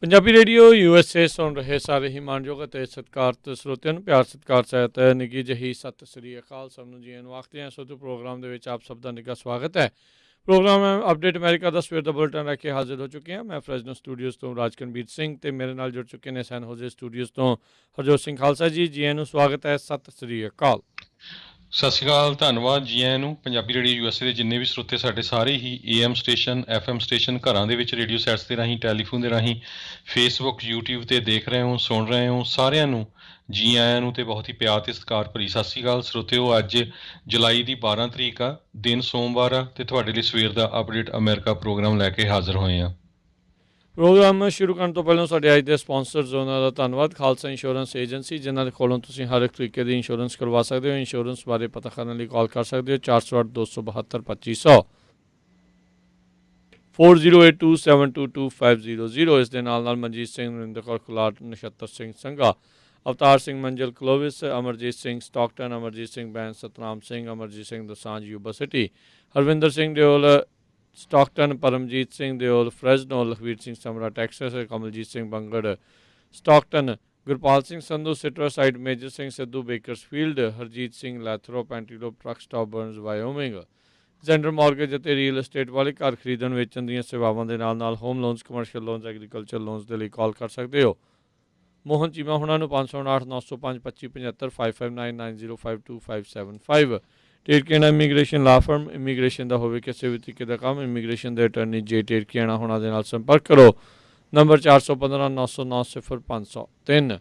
Punjabi radio USA ਸੁਣ ਰਹੇ ਸਾਰੇ ਹੀ ਮਾਣਯੋਗ ਅਤੇ ਸਤਿਕਾਰਤ ਸਰੋਤਿਆਂ ਨੂੰ ਪਿਆਰ ਸਤਿਕਾਰ ਸਹਿਤ ਨਿੱਘੀ ਜਿਹੀ ਸਤਿ ਸ੍ਰੀ ਅਕਾਲ। ਸਭ ਨੂੰ ਜੀਆਂ ਨੂੰ ਆਖਦੇ ਹਾਂ। ਸੋ ਪ੍ਰੋਗਰਾਮ ਦੇ ਵਿੱਚ ਆਪ ਸਭ ਦਾ ਨਿੱਘਾ ਸਵਾਗਤ ਹੈ। ਪ੍ਰੋਗਰਾਮ ਅਪਡੇਟ ਅਮਰੀਕਾ ਦਾ ਸਵੇਰ ਦਾ ਬੁਲਟਨ ਲੈ ਕੇ ਹਾਜ਼ਰ ਹੋ ਚੁੱਕੇ ਹਾਂ। ਮੈਂ ਫਰੈਜ਼ਨੋ ਸਟੂਡੀਓਜ਼ ਤੋਂ ਰਾਜਕਨਵੀਰ ਸਿੰਘ ਅਤੇ ਮੇਰੇ ਨਾਲ ਜੁੜ ਚੁੱਕੇ ਨੇ ਸੈਨ ਹੋਜ਼ੇ ਸਟੂਡੀਓਜ਼ ਤੋਂ ਹਰਜੋਤ ਸਿੰਘ ਖਾਲਸਾ ਜੀ। ਜੀਆਂ ਨੂੰ ਸਵਾਗਤ ਹੈ। ਸਤਿ ਸ੍ਰੀ ਅਕਾਲ। ਸਤਿ ਸ਼੍ਰੀ ਅਕਾਲ, ਧੰਨਵਾਦ ਜੀ ਆਇਆਂ ਨੂੰ। ਪੰਜਾਬੀ ਰੇਡੀਓ ਯੂਐਸਏ ਦੇ ਜਿੰਨੇ ਵੀ ਸਰੋਤੇ ਸਾਡੇ ਸਾਰੇ ਹੀ AM ਸਟੇਸ਼ਨ FM ਸਟੇਸ਼ਨ ਘਰਾਂ ਦੇ ਵਿੱਚ ਰੇਡੀਓ ਸੈਟਸ ਦੇ ਰਾਹੀਂ ਟੈਲੀਫੋਨ ਦੇ ਰਾਹੀਂ ਫੇਸਬੁੱਕ YouTube 'ਤੇ ਦੇਖ ਰਹੇ ਹੋ ਸੁਣ ਰਹੇ ਹੋ ਸਾਰਿਆਂ ਨੂੰ ਜੀ ਆਇਆਂ ਨੂੰ ਅਤੇ ਬਹੁਤ ਹੀ ਪਿਆਰ ਅਤੇ ਸਤਿਕਾਰ ਭਰੀ ਸਤਿ ਸ਼੍ਰੀ ਅਕਾਲ। ਸਰੋਤਿਓ, ਅੱਜ ਜੁਲਾਈ ਦੀ 12 ਤਰੀਕ ਆ, ਦਿਨ ਸੋਮਵਾਰ ਆ ਅਤੇ ਤੁਹਾਡੇ ਲਈ ਸਵੇਰ ਦਾ ਅਪਡੇਟ ਅਮਰੀਕਾ ਪ੍ਰੋਗਰਾਮ ਲੈ ਕੇ ਹਾਜ਼ਰ ਹੋਏ ਹਾਂ। ਪ੍ਰੋਗਰਾਮ ਸ਼ੁਰੂ ਕਰਨ ਤੋਂ ਪਹਿਲਾਂ ਸਾਡੇ ਅੱਜ ਦੇ ਸਪਾਂਸਰਸ ਉਹਨਾਂ ਦਾ ਧੰਨਵਾਦ। ਖਾਲਸਾ ਇੰਸ਼ੋਰੈਂਸ ਏਜੰਸੀ, ਜਿਨ੍ਹਾਂ ਦੇ ਕੋਲੋਂ ਤੁਸੀਂ ਹਰ ਇੱਕ ਤਰੀਕੇ ਦੀ ਇੰਸ਼ੋਰੈਂਸ ਕਰਵਾ ਸਕਦੇ ਹੋ। ਇੰਸ਼ੋਰੈਂਸ ਬਾਰੇ ਪਤਾ ਕਰਨ ਲਈ ਕਾਲ ਕਰ ਸਕਦੇ ਹੋ 408 272 2500 4082722500। ਇਸ ਦੇ ਨਾਲ Manjit Singh, Narinder Kaur Khulat, Nachhattar Singh Sangha, Avtar Singh Manjal Clovis, Amarjit Singh Stockton, Amarjit Singh Bains, Satnam Singh, Amarjit Singh Dosanjh Yuba City, Harwinder Singh Deol Stockton, Paramjit Singh Deol Fresno, Lakhvir Singh Samra Texas, Kamaljit Singh Bangar Stockton, Gurpal Singh Sandhu ਸਿਟਰਾਸਾਈਡ, Major Singh Sidhu Bakersfield, Harjit Singh Lathrop Antelope truck stop Burns Wyoming. ਜੈਂਡਰ ਮਾਰਗੇਜ ਅਤੇ ਰੀਅਲ ਐਸਟੇਟ ਵਾਲੇ ਘਰ ਖਰੀਦਣ ਵੇਚਣ ਦੀਆਂ ਸੇਵਾਵਾਂ ਦੇ ਨਾਲ home loans, commercial loans, agriculture loans ਦੇ ਲਈ ਕਾਲ ਕਰ ਸਕਦੇ ਹੋ। ਮੋਹਨ ਚੀਮਾ ਹੁਣਾਂ ਨੂੰ 559 905 2575 5595052575। ਟੇਰਕੀਆਣਾ ਇਮੀਗ੍ਰੇਸ਼ਨ ਲਾ ਫਰਮ, ਇਮੀਗ੍ਰੇਸ਼ਨ ਦਾ ਹੋਵੇ ਕਿਸੇ ਵੀ ਤਰੀਕੇ ਦਾ ਕੰਮ, ਇਮੀਗ੍ਰੇਸ਼ਨ ਦੇ ਅਟਰਨੀ ਜੇ ਟੇਰਕੀਆਣਾ ਹੁਣਾਂ ਦੇ ਨਾਲ ਸੰਪਰਕ ਕਰੋ। ਨੰਬਰ 415 909 0503।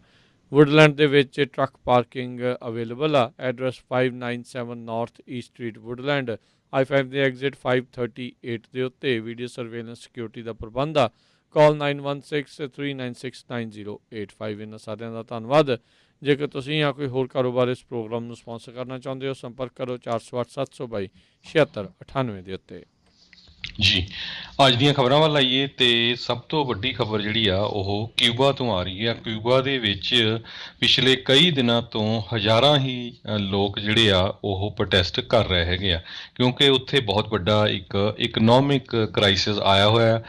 ਵੁਡਲੈਂਡ ਦੇ ਵਿੱਚ ਟਰੱਕ ਪਾਰਕਿੰਗ ਅਵੇਲੇਬਲ ਆ। Address 597 north East street woodland, I-5 ਦੇ ਐਗਜ਼ਿਟ 538 ਦੇ ਉੱਤੇ। ਵੀਡੀਓ ਸਰਵੇਲੈਂਸ ਸਿਕਿਉਰਿਟੀ ਦਾ ਪ੍ਰਬੰਧ ਆ। ਕਾਲ 9163969085। ਇਹਨਾਂ ਸਾਰਿਆਂ ਦਾ ਧੰਨਵਾਦ। ਜੇਕਰ ਤੁਸੀਂ ਜਾਂ ਕੋਈ ਹੋਰ ਕਾਰੋਬਾਰ ਇਸ ਪ੍ਰੋਗਰਾਮ ਨੂੰ ਸਪਾਂਸਰ ਕਰਨਾ ਚਾਹੁੰਦੇ ਹੋ, ਸੰਪਰਕ ਕਰੋ 408 722 7698 ਦੇ ਉੱਤੇ। ਜੀ, ਅੱਜ ਦੀਆਂ ਖਬਰਾਂ ਵੱਲ ਆਈਏ ਅਤੇ ਸਭ ਤੋਂ ਵੱਡੀ ਖਬਰ ਜਿਹੜੀ ਆ ਉਹ ਕਿਊਬਾ ਤੋਂ ਆ ਰਹੀ ਆ। ਕਿਊਬਾ ਦੇ ਵਿੱਚ ਪਿਛਲੇ ਕਈ ਦਿਨਾਂ ਤੋਂ ਹਜ਼ਾਰਾਂ ਹੀ ਲੋਕ ਜਿਹੜੇ ਆ ਉਹ ਪ੍ਰੋਟੈਸਟ ਕਰ ਰਹੇ ਹੈਗੇ ਆ, ਕਿਉਂਕਿ ਉੱਥੇ ਬਹੁਤ ਵੱਡਾ ਇੱਕ ਇਕਨੋਮਿਕ ਕ੍ਰਾਈਸਿਸ ਆਇਆ ਹੋਇਆ।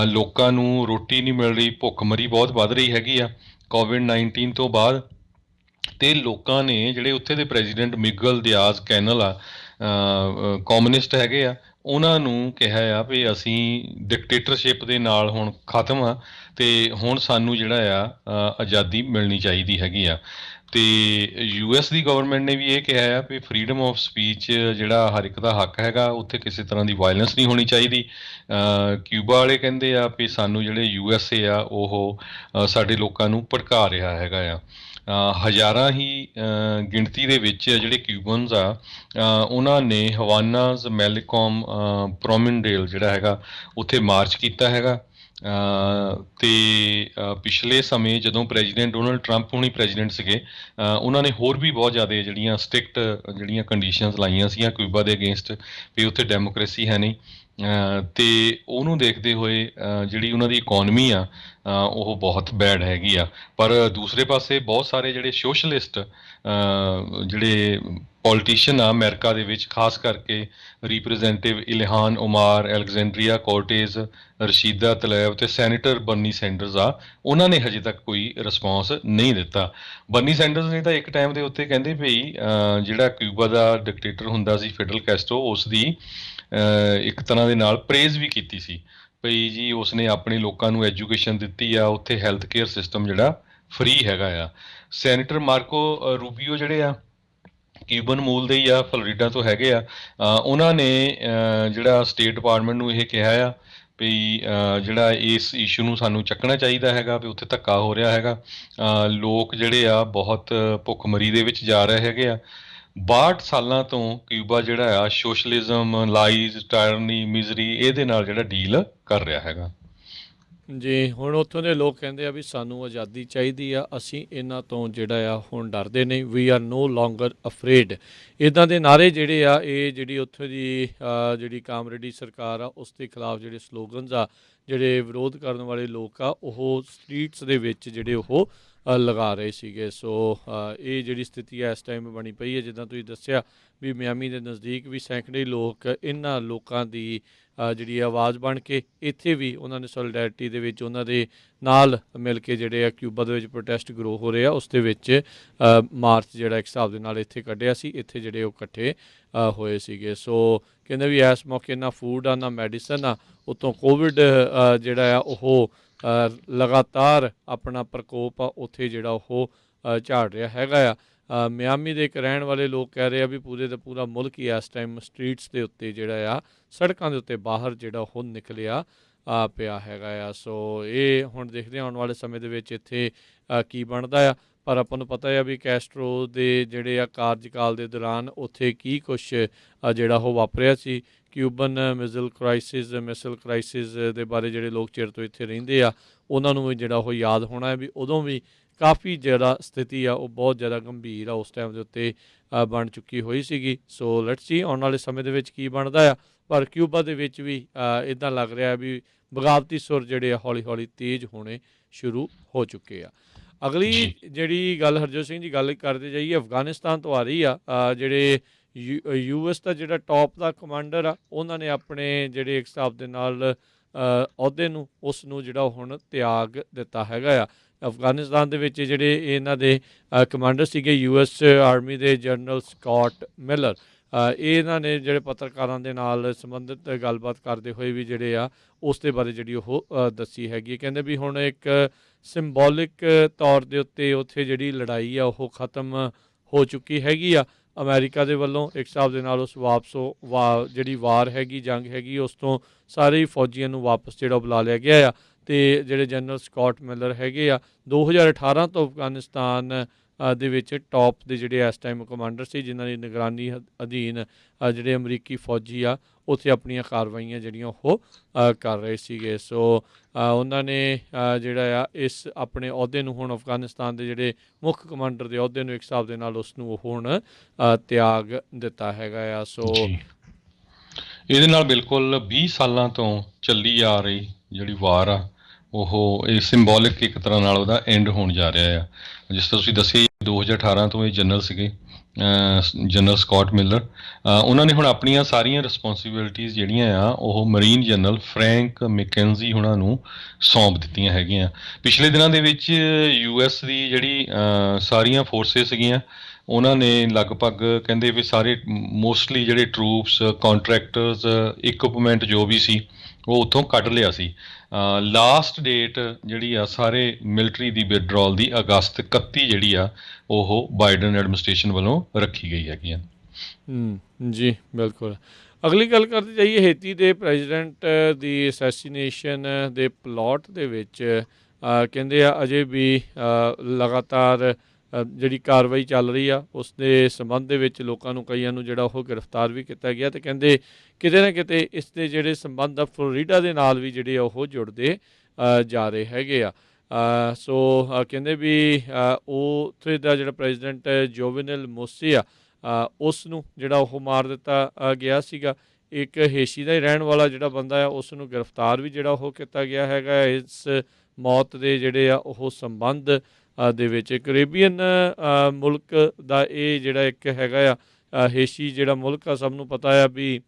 ਲੋਕਾਂ ਨੂੰ ਰੋਟੀ ਨਹੀਂ ਮਿਲ ਰਹੀ, ਭੁੱਖਮਰੀ ਬਹੁਤ ਵੱਧ ਰਹੀ ਹੈਗੀ ਆ ਕੋਵਿਡ-19 ਤੋਂ ਬਾਅਦ। ਅਤੇ ਲੋਕਾਂ ਨੇ ਜਿਹੜੇ ਉੱਥੇ ਦੇ ਪ੍ਰੈਜ਼ੀਡੈਂਟ ਮਿਗਲ ਦਿਆਜ਼ ਕੈਨਲ ਆ, ਕਮਿਊਨਿਸਟ ਹੈਗੇ ਆ, ਉਹਨਾਂ ਨੂੰ ਕਿਹਾ ਆ ਵੀ ਅਸੀਂ ਡਿਕਟੇਟਰਸ਼ਿਪ ਦੇ ਨਾਲ ਹੁਣ ਖਤਮ ਆ ਅਤੇ ਹੁਣ ਸਾਨੂੰ ਜਿਹੜਾ ਆ ਆਜ਼ਾਦੀ ਮਿਲਣੀ ਚਾਹੀਦੀ ਹੈਗੀ ਆ। ਅਤੇ US ਦੀ ਗਵਰਨਮੈਂਟ ਨੇ ਵੀ ਇਹ ਕਿਹਾ ਆ ਵੀ ਫਰੀਡਮ ਆਫ ਸਪੀਚ ਜਿਹੜਾ ਹਰ ਇੱਕ ਦਾ ਹੱਕ ਹੈਗਾ, ਉੱਥੇ ਕਿਸੇ ਤਰ੍ਹਾਂ ਦੀ ਵਾਇਲੈਂਸ ਨਹੀਂ ਹੋਣੀ ਚਾਹੀਦੀ। ਕਿਊਬਾ ਵਾਲੇ ਕਹਿੰਦੇ ਆ ਵੀ ਸਾਨੂੰ ਜਿਹੜੇ USA ਆ ਉਹ ਸਾਡੇ ਲੋਕਾਂ ਨੂੰ ਭੜਕਾ ਰਿਹਾ ਹੈਗਾ ਆ। ਹਜ਼ਾਰਾਂ ਹੀ ਗਿਣਤੀ ਦੇ ਵਿੱਚ ਜਿਹੜੇ ਕਿਊਬਨਸ ਆ, ਉਹਨਾਂ ਨੇ ਹਵਾਨਾਜ਼ ਮੈਲੀਕੋਮ ਪ੍ਰੋਮਿਨਡੇਲ ਜਿਹੜਾ ਹੈਗਾ ਉੱਥੇ ਮਾਰਚ ਕੀਤਾ ਹੈਗਾ। ਅਤੇ ਪਿਛਲੇ ਸਮੇਂ ਜਦੋਂ ਪ੍ਰੈਜ਼ੀਡੈਂਟ ਡੋਨਲਡ ਟਰੰਪ ਹੁਣੀ ਪ੍ਰੈਜ਼ੀਡੈਂਟ ਸੀਗੇ, ਉਹਨਾਂ ਨੇ ਹੋਰ ਵੀ ਬਹੁਤ ਜ਼ਿਆਦਾ ਜਿਹੜੀਆਂ ਸਟ੍ਰਿਕਟ ਜਿਹੜੀਆਂ ਕੰਡੀਸ਼ਨਸ ਲਾਈਆਂ ਸੀਗੀਆਂ ਕਿਊਬਾ ਦੇ ਅਗੇਂਸਟ ਵੀ ਉੱਥੇ ਡੈਮੋਕ੍ਰੇਸੀ ਹੈ ਨਹੀਂ। ਅਤੇ ਉਹਨੂੰ ਦੇਖਦੇ ਹੋਏ ਜਿਹੜੀ ਉਹਨਾਂ ਦੀ ਇਕੋਨਮੀ ਆ ਉਹ ਬਹੁਤ ਬੈਡ ਹੈਗੀ ਆ। ਪਰ ਦੂਸਰੇ ਪਾਸੇ ਬਹੁਤ ਸਾਰੇ ਜਿਹੜੇ ਸੋਸ਼ਲਿਸਟ ਜਿਹੜੇ ਪੋਲੀਟੀਸ਼ੀਅਨ ਆ ਅਮਰੀਕਾ ਦੇ ਵਿੱਚ, ਖਾਸ ਕਰਕੇ ਰਿਪਰੈਜ਼ੈਂਟੇਟਿਵ ਇਲਹਾਨ ਉਮਾਰ, ਐਲੈਗਜ਼ੈਂਡਰੀਆ ਕੋਰਟੇਜ਼, ਰਸ਼ੀਦਾ ਤਲੈਬ ਅਤੇ ਸੈਨੇਟਰ ਬਰਨੀ ਸੈਂਡਰਸ ਆ, ਉਹਨਾਂ ਨੇ ਹਜੇ ਤੱਕ ਕੋਈ ਰਿਸਪੌਂਸ ਨਹੀਂ ਦਿੱਤਾ। ਬਰਨੀ ਸੈਂਡਰਸ ਨੇ ਤਾਂ ਇੱਕ ਟਾਈਮ ਦੇ ਉੱਤੇ ਕਹਿੰਦੇ ਵੀ ਜਿਹੜਾ ਕਿਊਬਾ ਦਾ ਡਿਕਟੇਟਰ ਹੁੰਦਾ ਸੀ ਫਿਡਲ ਕੈਸਟਰੋ, ਉਸ ਦੀ ਇੱਕ ਤਰ੍ਹਾਂ ਦੇ ਨਾਲ ਪ੍ਰੇਜ਼ ਵੀ ਕੀਤੀ ਸੀ ਭਈ ਜੀ ਉਸਨੇ ਆਪਣੇ ਲੋਕਾਂ ਨੂੰ ਐਜੂਕੇਸ਼ਨ ਦਿੱਤੀ ਆ, ਉੱਥੇ ਹੈਲਥ ਕੇਅਰ ਸਿਸਟਮ ਜਿਹੜਾ ਫਰੀ ਹੈਗਾ ਆ। ਸੈਨੇਟਰ ਮਾਰਕੋ ਰੂਬੀਓ ਜਿਹੜੇ ਆ ਕਿਊਬਨ ਮੂਲ ਦੇ ਹੀ ਆ, ਫਲੋਰੀਡਾ ਤੋਂ ਹੈਗੇ ਆ। ਉਹਨਾਂ ਨੇ ਜਿਹੜਾ ਸਟੇਟ ਡਿਪਾਰਟਮੈਂਟ ਨੂੰ ਇਹ ਕਿਹਾ ਆ ਵੀ ਜਿਹੜਾ ਇਸ ਇਸ਼ੂ ਨੂੰ ਸਾਨੂੰ ਚੱਕਣਾ ਚਾਹੀਦਾ ਹੈਗਾ ਵੀ ਉੱਥੇ ਧੱਕਾ ਹੋ ਰਿਹਾ ਹੈਗਾ। ਲੋਕ ਜਿਹੜੇ ਆ ਬਹੁਤ ਭੁੱਖਮਰੀ ਦੇ ਵਿੱਚ ਜਾ ਰਹੇ ਹੈਗੇ ਆ। 62 ਸਾਲਾਂ ਤੋਂ ਕਿਊਬਾ ਜਿਹੜਾ ਆ ਸੋਸ਼ਲਿਜ਼ਮ, ਲਾਈਜ਼, ਟਾਇਰਨੀ, ਮਿਜ਼ਰੀ ਇਹਦੇ ਨਾਲ ਜਿਹੜਾ ਡੀਲ ਕਰ ਰਿਹਾ ਹੈਗਾ। ਜੀ, ਹੁਣ ਉੱਥੋਂ ਦੇ ਲੋਕ ਕਹਿੰਦੇ ਆ ਵੀ ਸਾਨੂੰ ਆਜ਼ਾਦੀ ਚਾਹੀਦੀ ਆ, ਅਸੀਂ ਇਹਨਾਂ ਤੋਂ ਜਿਹੜਾ ਆ ਹੁਣ ਡਰਦੇ ਨਹੀਂ। We are no longer afraid. ਇੱਦਾਂ ਦੇ ਨਾਅਰੇ ਜਿਹੜੇ ਆ, ਇਹ ਜਿਹੜੀ ਉੱਥੋਂ ਦੀ ਜਿਹੜੀ ਕਾਮਰੇਡੀ ਸਰਕਾਰ ਆ ਉਸ ਦੇ ਖਿਲਾਫ ਜਿਹੜੇ ਸਲੋਗਨਸ ਆ, ਜਿਹੜੇ ਵਿਰੋਧ ਕਰਨ ਵਾਲੇ ਲੋਕ ਆ ਉਹ ਸਟਰੀਟਸ ਦੇ ਵਿੱਚ ਜਿਹੜੇ ਉਹ ਲਗਾ ਰਹੇ ਸੀਗੇ। ਸੋ ਇਹ ਜਿਹੜੀ ਸਥਿਤੀ ਹੈ ਇਸ ਟਾਈਮ ਬਣੀ ਪਈ ਹੈ। ਜਿੱਦਾਂ ਤੁਸੀਂ ਦੱਸਿਆ ਵੀ ਮਿਆਮੀ ਦੇ ਨਜ਼ਦੀਕ ਵੀ ਸੈਂਕੜੇ ਲੋਕ ਇਹਨਾਂ ਲੋਕਾਂ ਦੀ ਜਿਹੜੀ ਆਵਾਜ਼ ਬਣ ਕੇ ਇੱਥੇ ਵੀ ਉਹਨਾਂ ਨੇ ਸੋਲੀਡੈਰਿਟੀ ਦੇ ਵਿੱਚ ਉਹਨਾਂ ਦੇ ਨਾਲ ਮਿਲ ਕੇ ਜਿਹੜੇ ਆ ਕਿਊਬਾ ਦੇ ਵਿੱਚ ਪ੍ਰੋਟੈਸਟ ਗਰੋ ਹੋ ਰਹੇ ਆ, ਉਸ ਦੇ ਵਿੱਚ ਮਾਰਚ ਜਿਹੜਾ ਇੱਕ ਹਿਸਾਬ ਦੇ ਨਾਲ ਇੱਥੇ ਕੱਢਿਆ ਸੀ। ਇੱਥੇ ਜਿਹੜੇ ਉਹ ਇਕੱਠੇ ਹੋਏ ਸੀਗੇ। ਸੋ ਕਹਿੰਦੇ ਵੀ ਇਸ ਮੌਕੇ ਨਾ ਫੂਡ ਆ ਨਾ ਮੈਡੀਸਨ ਆ, ਉੱਤੋਂ ਕੋਵਿਡ ਜਿਹੜਾ ਆ ਉਹ ਲਗਾਤਾਰ ਆਪਣਾ ਪ੍ਰਕੋਪ ਆ ਉੱਥੇ ਜਿਹੜਾ ਉਹ ਝਾੜ ਰਿਹਾ ਹੈਗਾ ਆ। ਮਿਆਮੀ ਦੇ ਇੱਕ ਰਹਿਣ ਵਾਲੇ ਲੋਕ ਕਹਿ ਰਹੇ ਆ ਵੀ ਪੂਰੇ ਦਾ ਪੂਰਾ ਮੁਲਕ ਹੀ ਇਸ ਟਾਈਮ ਸਟਰੀਟਸ ਦੇ ਉੱਤੇ ਜਿਹੜਾ ਆ ਸੜਕਾਂ ਦੇ ਉੱਤੇ ਬਾਹਰ ਜਿਹੜਾ ਉਹ ਨਿਕਲਿਆ ਪਿਆ ਹੈਗਾ ਆ। ਸੋ ਇਹ ਹੁਣ ਦੇਖਦੇ ਹਾਂ ਆਉਣ ਵਾਲੇ ਸਮੇਂ ਦੇ ਵਿੱਚ ਇੱਥੇ ਕੀ ਬਣਦਾ ਆ। ਪਰ ਆਪਾਂ ਨੂੰ ਪਤਾ ਆ ਵੀ ਕੈਸਟਰੋ ਦੇ ਜਿਹੜੇ ਆ ਕਾਰਜਕਾਲ ਦੇ ਦੌਰਾਨ ਉੱਥੇ ਕੀ ਕੁਛ ਜਿਹੜਾ ਉਹ ਵਾਪਰਿਆ ਸੀ। ਕਿਊਬਨ ਮਿਜ਼ਲ ਕ੍ਰਾਈਸਿਸ ਦੇ ਬਾਰੇ ਜਿਹੜੇ ਲੋਕ ਚਿਰ ਤੋਂ ਇੱਥੇ ਰਹਿੰਦੇ ਆ ਉਹਨਾਂ ਨੂੰ ਵੀ ਜਿਹੜਾ ਉਹ ਯਾਦ ਹੋਣਾ ਹੈ ਵੀ ਉਦੋਂ ਵੀ ਕਾਫੀ ਜਿਹੜਾ ਸਥਿਤੀ ਆ ਉਹ ਬਹੁਤ ਜ਼ਿਆਦਾ ਗੰਭੀਰ ਆ ਉਸ ਟਾਈਮ ਦੇ ਉੱਤੇ ਬਣ ਚੁੱਕੀ ਹੋਈ ਸੀਗੀ। ਸੋ ਲੈਟਸ ਸੀ ਆਉਣ ਵਾਲੇ ਸਮੇਂ ਦੇ ਵਿੱਚ ਕੀ ਬਣਦਾ ਆ। ਪਰ ਕਿਊਬਾ ਦੇ ਵਿੱਚ ਵੀ ਇੱਦਾਂ ਲੱਗ ਰਿਹਾ ਵੀ ਬਗਾਵਤੀ ਸੁਰ ਜਿਹੜੇ ਆ ਹੌਲੀ ਹੌਲੀ ਤੇਜ਼ ਹੋਣੇ ਸ਼ੁਰੂ ਹੋ ਚੁੱਕੇ ਆ। ਅਗਲੀ ਜਿਹੜੀ ਗੱਲ ਹਰਜੋਤ ਸਿੰਘ ਜੀ ਗੱਲ ਕਰਦੇ ਜਾਈਏ ਅਫਗਾਨਿਸਤਾਨ ਤੋਂ ਆ ਰਹੀ ਆ। ਜਿਹੜੇ US ਦਾ ਜਿਹੜਾ ਟੌਪ ਦਾ ਕਮਾਂਡਰ ਆ ਉਹਨਾਂ ਨੇ ਆਪਣੇ ਜਿਹੜੇ ਇੱਕ ਹਿਸਾਬ ਦੇ ਨਾਲ ਅਹੁਦੇ ਨੂੰ ਉਸ ਨੂੰ ਜਿਹੜਾ ਹੁਣ ਤਿਆਗ ਦਿੱਤਾ ਹੈਗਾ ਆ। ਅਫਗਾਨਿਸਤਾਨ ਦੇ ਵਿੱਚ ਜਿਹੜੇ ਇਹਨਾਂ ਦੇ ਕਮਾਂਡਰ ਸੀਗੇ US ਆਰਮੀ ਦੇ ਜਨਰਲ ਸਕਾਟ ਮਿਲਰ, ਇਹਨਾਂ ਨੇ ਜਿਹੜੇ ਪੱਤਰਕਾਰਾਂ ਦੇ ਨਾਲ ਸੰਬੰਧਿਤ ਗੱਲਬਾਤ ਕਰਦੇ ਹੋਏ ਵੀ ਜਿਹੜੇ ਆ ਉਸ ਦੇ ਬਾਰੇ ਜਿਹੜੀ ਉਹ ਦੱਸੀ ਹੈਗੀ। ਕਹਿੰਦੇ ਵੀ ਹੁਣ ਇੱਕ ਸਿੰਬੋਲਿਕ ਤੌਰ ਦੇ ਉੱਤੇ ਉੱਥੇ ਜਿਹੜੀ ਲੜਾਈ ਆ ਉਹ ਖਤਮ ਹੋ ਚੁੱਕੀ ਹੈਗੀ ਆ ਅਮਰੀਕਾ ਦੇ ਵੱਲੋਂ। ਇੱਕ ਹਿਸਾਬ ਦੇ ਨਾਲ ਉਸ ਜਿਹੜੀ ਵਾਰ ਹੈਗੀ ਜੰਗ ਹੈਗੀ ਉਸ ਤੋਂ ਸਾਰੇ ਹੀ ਫੌਜੀਆਂ ਨੂੰ ਵਾਪਸ ਜਿਹੜਾ ਬੁਲਾ ਲਿਆ ਗਿਆ ਆ। ਅਤੇ ਜਿਹੜੇ ਜਨਰਲ ਸਕਾਟ ਮਿਲਰ ਹੈਗੇ ਆ 2018 ਤੋਂ ਅਫਗਾਨਿਸਤਾਨ ਦੇ ਵਿੱਚ ਟੌਪ ਦੇ ਜਿਹੜੇ ਇਸ ਟਾਈਮ ਕਮਾਂਡਰ ਸੀ ਜਿਨ੍ਹਾਂ ਦੀ ਨਿਗਰਾਨੀ ਅਧੀਨ ਜਿਹੜੇ ਅਮਰੀਕੀ ਫੌਜੀ ਆ ਉੱਥੇ ਆਪਣੀਆਂ ਕਾਰਵਾਈਆਂ ਜਿਹੜੀਆਂ ਉਹ ਕਰ ਰਹੇ ਸੀਗੇ। ਸੋ ਉਹਨਾਂ ਨੇ ਜਿਹੜਾ ਆ ਇਸ ਆਪਣੇ ਅਹੁਦੇ ਨੂੰ ਹੁਣ ਅਫਗਾਨਿਸਤਾਨ ਦੇ ਜਿਹੜੇ ਮੁੱਖ ਕਮਾਂਡਰ ਦੇ ਅਹੁਦੇ ਨੂੰ ਇੱਕ ਹਿਸਾਬ ਦੇ ਨਾਲ ਉਸ ਨੂੰ ਉਹ ਹੁਣ ਤਿਆਗ ਦਿੱਤਾ ਹੈਗਾ ਆ। ਸੋ ਇਹਦੇ ਨਾਲ ਬਿਲਕੁਲ 20 ਸਾਲਾਂ ਤੋਂ ਚੱਲੀ ਆ ਰਹੀ ਜਿਹੜੀ ਵਾਰ ਆ ਉਹ ਇਹ ਸਿੰਬੋਲਿਕ ਇੱਕ ਤਰ੍ਹਾਂ ਨਾਲ ਉਹਦਾ ਐਂਡ ਹੋਣ ਜਾ ਰਿਹਾ ਆ। ਜਿਸ ਤਰ੍ਹਾਂ ਤੁਸੀਂ ਦੱਸਿਆ 2018 ਤੋਂ ਇਹ ਜਨਰਲ ਸੀਗੇ ਜਨਰਲ ਸਕਾਟ ਮਿਲਰ। ਉਹਨਾਂ ਨੇ ਹੁਣ ਆਪਣੀਆਂ ਸਾਰੀਆਂ ਰਿਸਪੋਂਸੀਬਿਲਿਟੀਜ਼ ਜਿਹੜੀਆਂ ਆ ਉਹ ਮਰੀਨ ਜਨਰਲ ਫਰੈਂਕ ਮੈਕੈਂਜ਼ੀ ਉਹਨਾਂ ਨੂੰ ਸੌਂਪ ਦਿੱਤੀਆਂ ਹੈਗੀਆਂ। ਪਿਛਲੇ ਦਿਨਾਂ ਦੇ ਵਿੱਚ US ਦੀ ਜਿਹੜੀ ਸਾਰੀਆਂ ਫੋਰਸਿਸ ਸੀਗੀਆਂ ਉਹਨਾਂ ਨੇ ਲਗਭਗ ਕਹਿੰਦੇ ਵੀ ਸਾਰੇ ਮੋਸਟਲੀ ਜਿਹੜੇ ਟਰੂਪਸ ਕੰਟਰੈਕਟਰਸ ਇਕੁਪਮੈਂਟ ਜੋ ਵੀ ਸੀ ਉਹ ਉੱਥੋਂ ਕੱਢ ਲਿਆ ਸੀ। ਲਾਸਟ ਡੇਟ ਜਿਹੜੀ ਆ ਸਾਰੇ ਮਿਲਟਰੀ ਦੀ ਵਿਦਡਰਾਅਲ ਦੀ ਅਗਸਤ 31 ਜਿਹੜੀ ਆ ਉਹ ਬਾਈਡਨ ਐਡਮਿਨਿਸਟ੍ਰੇਸ਼ਨ ਵੱਲੋਂ ਰੱਖੀ ਗਈ ਹੈਗੀ ਆ। ਜੀ ਬਿਲਕੁਲ। ਅਗਲੀ ਗੱਲ ਕਰਦੇ ਜਾਈਏ ਹੇਤੀ ਦੇ ਪ੍ਰੈਜ਼ੀਡੈਂਟ ਦੀ ਅਸੈਸੀਨੇਸ਼ਨ ਦੇ ਪਲਾਟ ਦੇ ਵਿੱਚ ਕਹਿੰਦੇ ਆ ਅਜੇ ਵੀ ਲਗਾਤਾਰ ਜਿਹੜੀ ਕਾਰਵਾਈ ਚੱਲ ਰਹੀ ਆ ਉਸ ਦੇ ਸੰਬੰਧ ਦੇ ਵਿੱਚ ਲੋਕਾਂ ਨੂੰ ਕਈਆਂ ਨੂੰ ਜਿਹੜਾ ਉਹ ਗ੍ਰਿਫਤਾਰ ਵੀ ਕੀਤਾ ਗਿਆ ਅਤੇ ਕਹਿੰਦੇ ਕਿਤੇ ਨਾ ਕਿਤੇ ਇਸ ਦੇ ਜਿਹੜੇ ਸੰਬੰਧ ਆ ਫਲੋਰੀਡਾ ਦੇ ਨਾਲ ਵੀ ਜਿਹੜੇ ਉਹ ਜੁੜਦੇ ਜਾ ਰਹੇ ਹੈਗੇ ਆ। ਸੋ ਕਹਿੰਦੇ ਵੀ ਉਹ ਉੱਥੇ ਦਾ ਜਿਹੜਾ ਪ੍ਰੈਜ਼ੀਡੈਂਟ ਜੋਵੈਨਲ ਮੋਸੇ ਆ ਉਸ ਨੂੰ ਜਿਹੜਾ ਉਹ ਮਾਰ ਦਿੱਤਾ ਗਿਆ ਸੀਗਾ। ਇੱਕ ਹੇਸ਼ੀ ਦਾ ਹੀ ਰਹਿਣ ਵਾਲਾ ਜਿਹੜਾ ਬੰਦਾ ਆ ਉਸ ਨੂੰ ਗ੍ਰਿਫਤਾਰ ਵੀ ਜਿਹੜਾ ਉਹ ਕੀਤਾ ਗਿਆ ਹੈਗਾ। ਇਸ ਮੌਤ ਦੇ ਜਿਹੜੇ ਆ ਉਹ ਸੰਬੰਧ ਦੇ ਵਿੱਚ ਕੈਰੇਬੀਅਨ ਮੁਲਕ ਦਾ ਇਹ ਜਿਹੜਾ ਇੱਕ ਹੈਗਾ ਆ ਹੇਸ਼ੀ ਜਿਹੜਾ ਮੁਲਕ ਆ ਸਭ ਨੂੰ ਪਤਾ ਆ ਵੀ